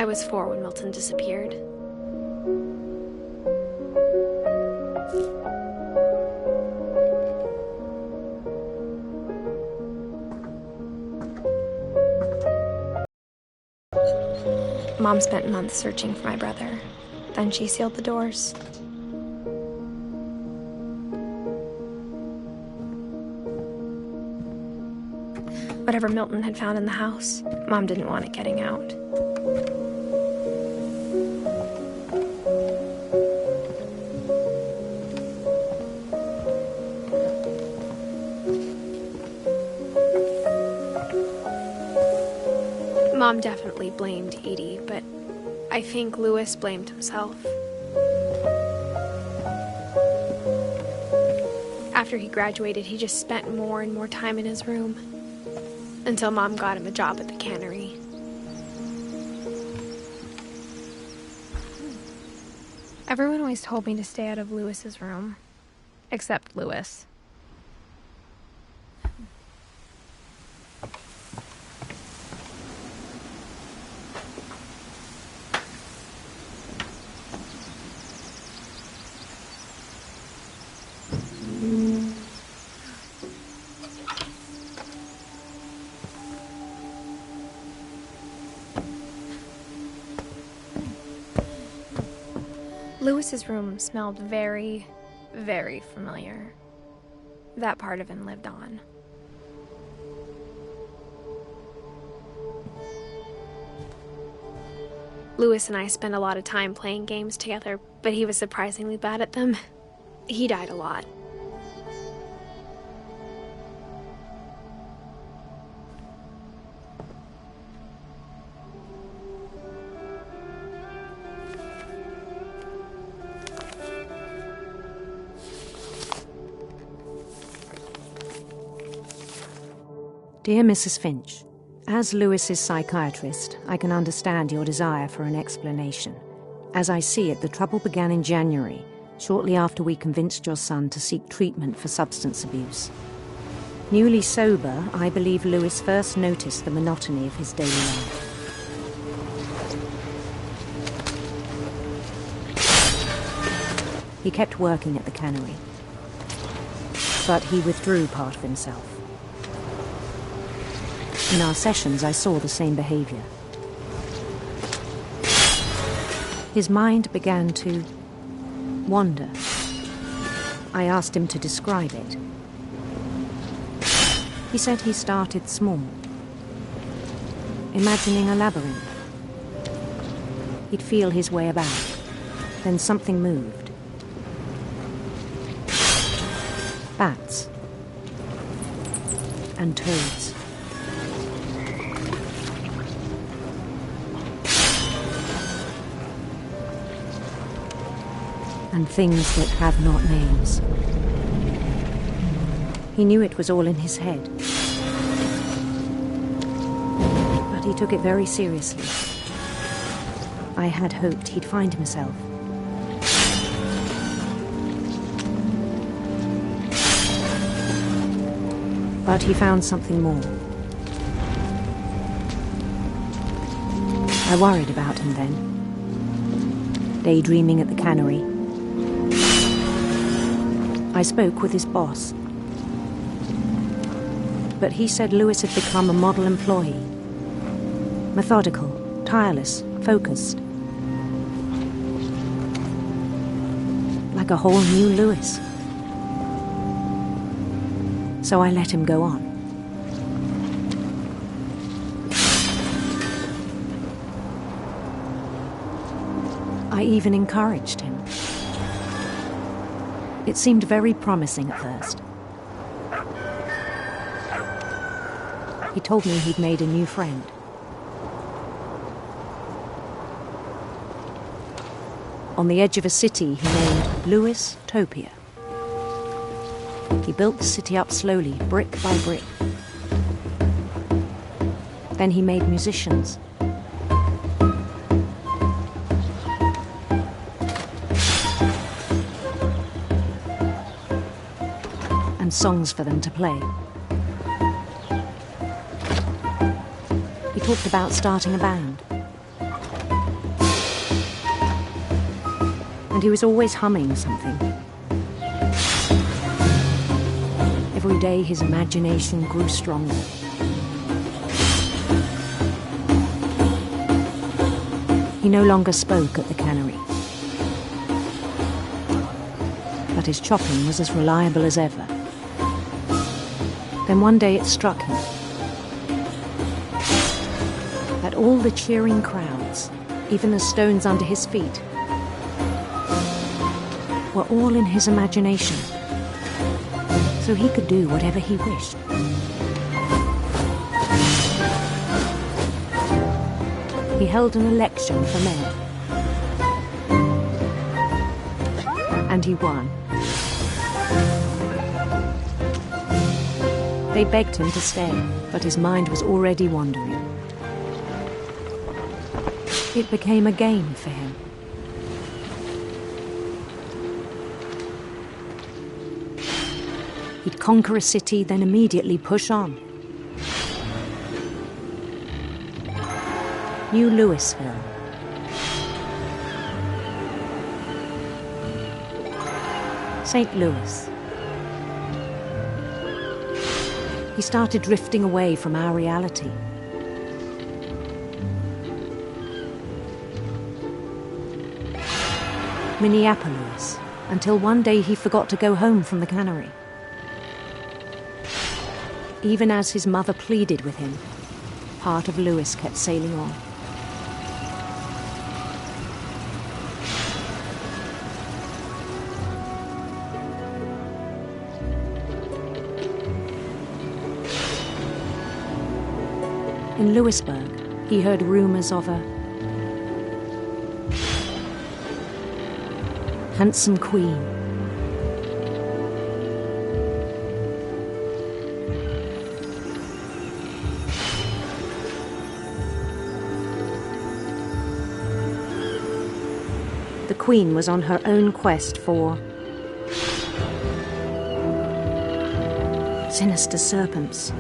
I was 4 when Milton disappeared. Mom spent months searching for my brother. Then she sealed the doors. Whatever Milton had found in the house, Mom didn't want it getting out. Mom definitely blamed Edie, but I think Louis blamed himself. After he graduated, he just spent more and more time in his room, until Mom got him a job at the cannery. Everyone always told me to stay out of Louis's room, except Louis. Lewis's room smelled very, very familiar. That part of him lived on. Lewis and I spent a lot of time playing games together, but he was surprisingly bad at them. He died a lot. Dear Mrs. Finch, as Lewis's psychiatrist, I can understand your desire for an explanation. As I see it, the trouble began in January, shortly after we convinced your son to seek treatment for substance abuse. Newly sober, I believe Lewis first noticed the monotony of his daily life. He kept working at the cannery, but he withdrew part of himself. In our sessions, I saw the same behavior. His mind began to wander. I asked him to describe it. He said he started small, imagining a labyrinth. He'd feel his way about. Then something moved. Bats and toads. And things that have not names. He knew it was all in his head. But he took it very seriously. I had hoped he'd find himself. But he found something more. I worried about him then, daydreaming at the cannery. I spoke with his boss. But he said Lewis had become a model employee. Methodical, tireless, focused. Like a whole new Lewis. So I let him go on. I even encouraged him. It seemed very promising at first. He told me he'd made a new friend. On the edge of a city he named Lewis Topia. He built the city up slowly, brick by brick. Then he made musicians. And songs for them to play. He talked about starting a band. And he was always humming something. Every day his imagination grew stronger. He no longer spoke at the cannery. But his chopping was as reliable as ever. Then one day it struck him that all the cheering crowds, even the stones under his feet, were all in his imagination, so he could do whatever he wished. He held an election for mayor, and he won. They begged him to stay, but his mind was already wandering. It became a game for him. He'd conquer a city, then immediately push on. New Louisville. St. Louis. He started drifting away from our reality. Minneapolis, until one day he forgot to go home from the cannery. Even as his mother pleaded with him, part of Lewis kept sailing on. In Lewisburg, he heard rumors of a handsome queen. The queen was on her own quest for sinister serpents.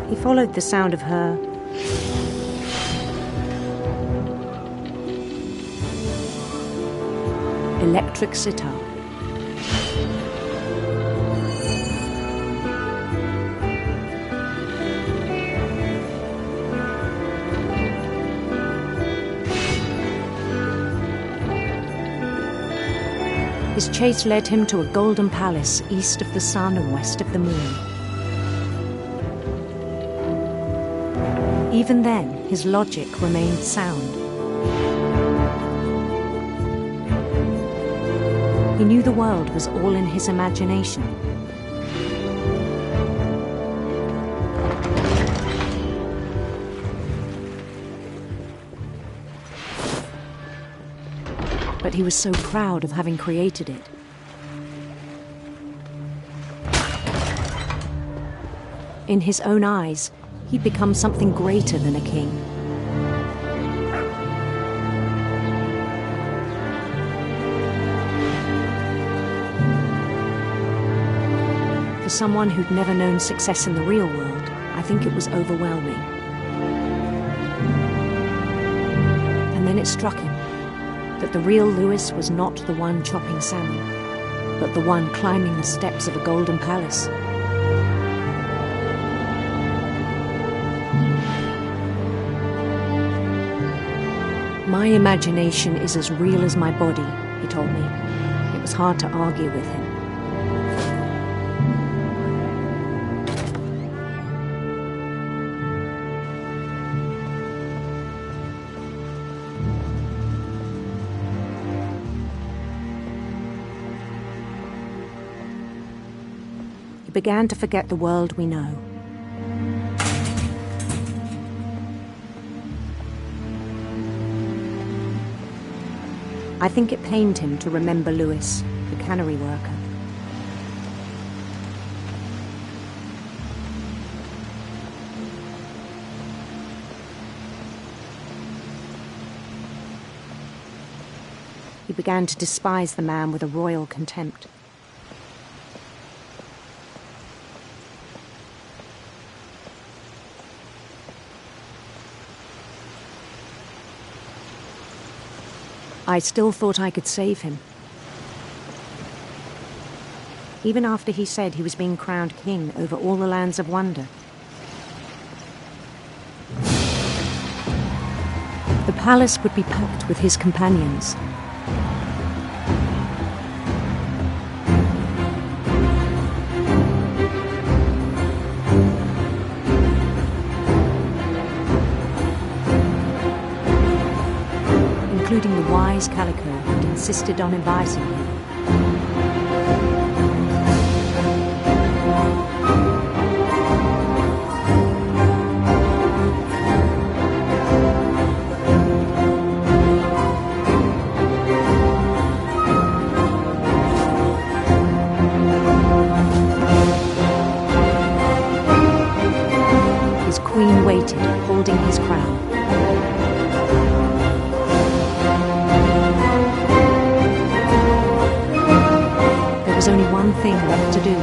He followed the sound of her electric sitar. His chase led him to a golden palace east of the sun and west of the moon. Even then, his logic remained sound. He knew the world was all in his imagination. But he was so proud of having created it. In his own eyes, he'd become something greater than a king. For someone who'd never known success in the real world, I think it was overwhelming. And then it struck him that the real Lewis was not the one chopping salmon, but the one climbing the steps of a golden palace. My imagination is as real as my body, he told me. It was hard to argue with him. He began to forget the world we know. I think it pained him to remember Lewis, the cannery worker. He began to despise the man with a royal contempt. I still thought I could save him. Even after he said he was being crowned king over all the lands of wonder. The palace would be packed with his companions. Including the wise Calico who'd insisted on inviting him. His queen waited, holding his crown. There was only one thing left to do.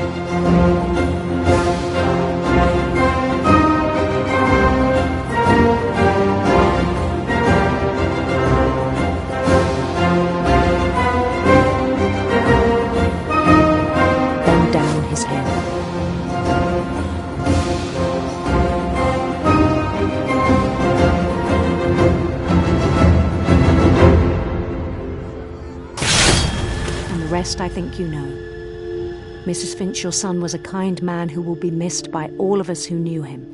rest I think you know. Mrs. Finch, your son was a kind man who will be missed by all of us who knew him.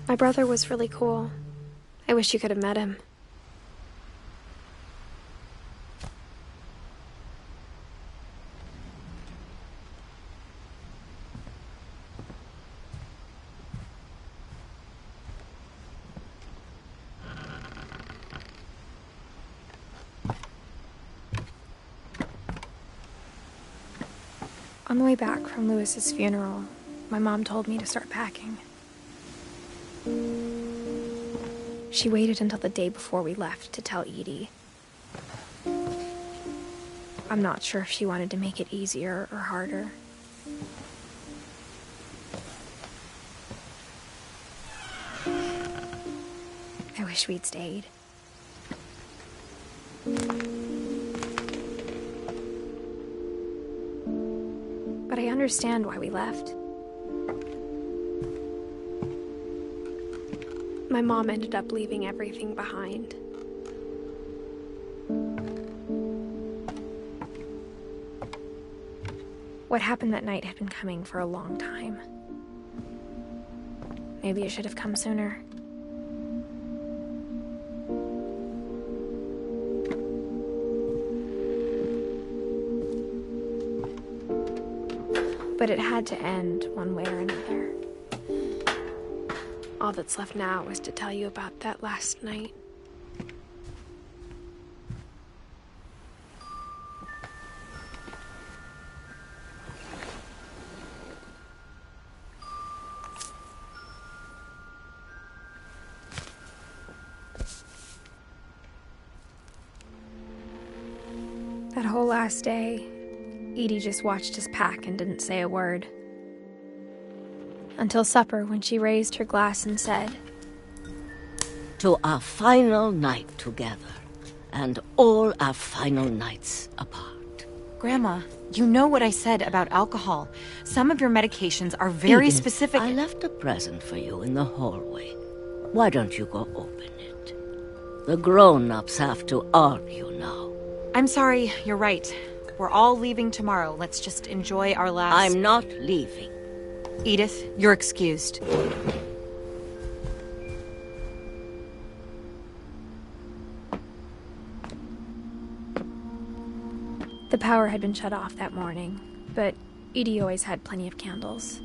My brother was really cool. I wish you could have met him. On the way back from Lewis's funeral, my mom told me to start packing. She waited until the day before we left to tell Edie. I'm not sure if she wanted to make it easier or harder. I wish we'd stayed. But I understand why we left. My mom ended up leaving everything behind. What happened that night had been coming for a long time. Maybe it should have come sooner. But it had to end one way or another. All that's left now is to tell you about that last night. That whole last day, Edie just watched us pack and didn't say a word. Until supper, when she raised her glass and said, "To our final night together, and all our final nights apart." Grandma, you know what I said about alcohol. Some of your medications are very Edith, specific. I left a present for you in the hallway. Why don't you go open it? The grown-ups have to argue now. I'm sorry, you're right. We're all leaving tomorrow. Let's just enjoy our last... I'm not leaving. Edith, you're excused. The power had been shut off that morning, but Edie always had plenty of candles.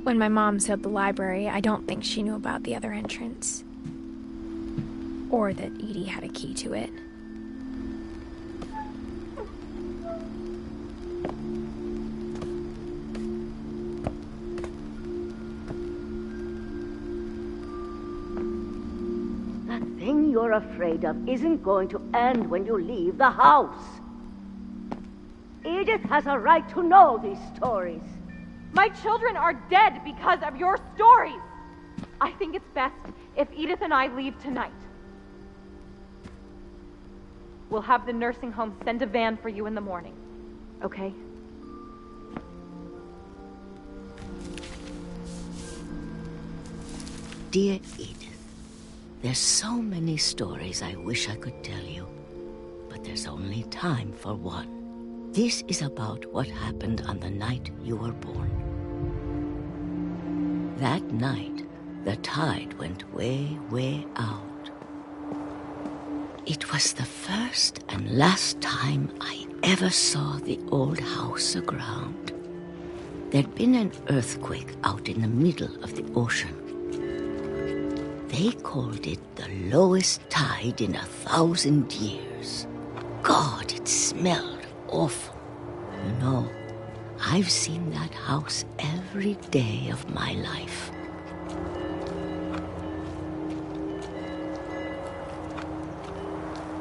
When my mom sealed the library, I don't think she knew about the other entrance. Or that Edie had a key to it. The thing you're afraid of isn't going to end when you leave the house. Edith has a right to know these stories. My children are dead because of your stories. I think it's best if Edith and I leave tonight. We'll have the nursing home send a van for you in the morning, okay? Dear Edith, there's so many stories I wish I could tell you, but there's only time for one. This is about what happened on the night you were born. That night, the tide went way, way out. It was the first and last time I ever saw the old house aground. There'd been an earthquake out in the middle of the ocean. They called it the lowest tide in 1,000 years. God, it smelled awful. You know, I've seen that house every day of my life.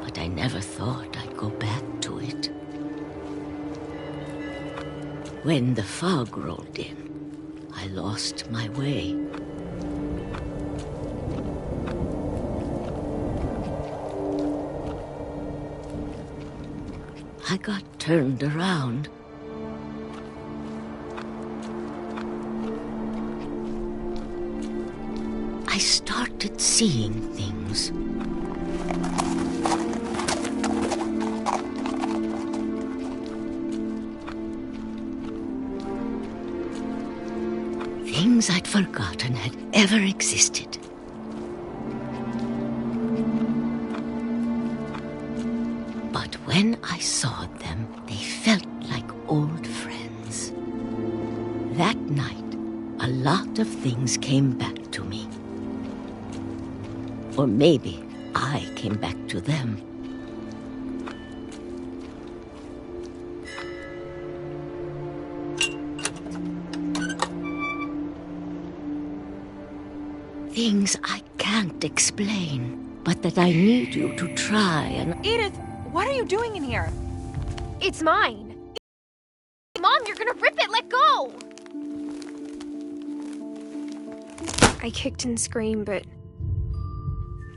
But I never thought I'd go back to it. When the fog rolled in, I lost my way. I got turned around. seeing things. Things I'd forgotten had ever existed. But when I saw them, they felt like old friends. That night, a lot of things came back to me. Or maybe I came back to them. Things I can't explain, but that I need you to try and... Edith, what are you doing in here? It's mine. Mom, you're gonna rip it. Let go. I kicked and screamed, but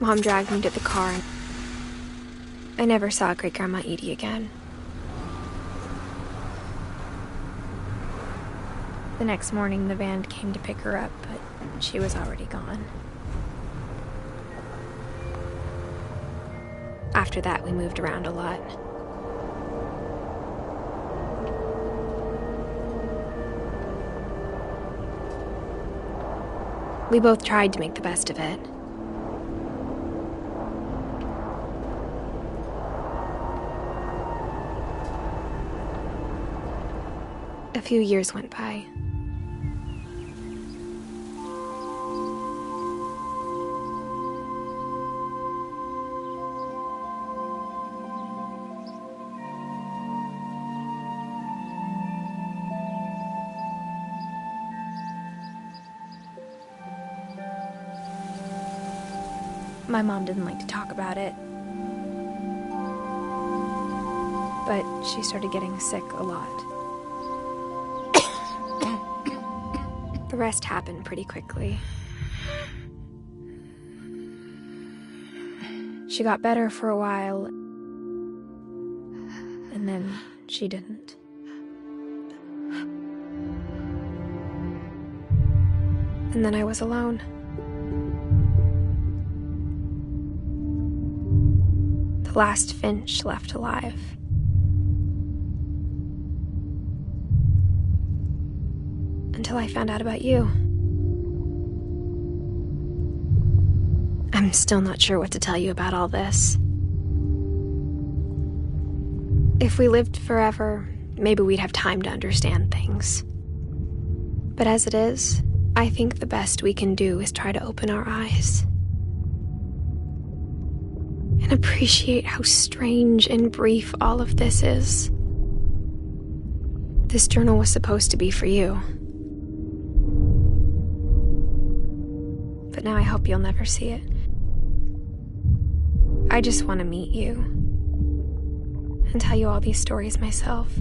Mom dragged me to the car, and I never saw Great-Grandma Edie again. The next morning, the van came to pick her up, but she was already gone. After that, we moved around a lot. We both tried to make the best of it. A few years went by. My mom didn't like to talk about it, but she started getting sick a lot. The rest happened pretty quickly. She got better for a while, and then she didn't. And then I was alone. The last Finch left alive. Until I found out about you. I'm still not sure what to tell you about all this. If we lived forever, maybe we'd have time to understand things. But as it is, I think the best we can do is try to open our eyes. And appreciate how strange and brief all of this is. This journal was supposed to be for you. But now I hope you'll never see it. I just want to meet you and tell you all these stories myself.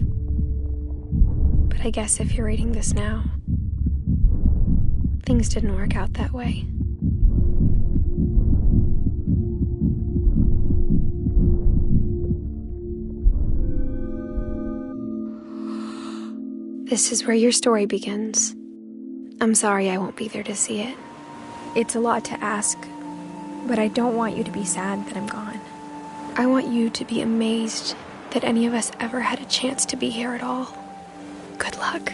But I guess if you're reading this now, things didn't work out that way. This is where your story begins. I'm sorry I won't be there to see it. It's a lot to ask, but I don't want you to be sad that I'm gone. I want you to be amazed that any of us ever had a chance to be here at all. Good luck.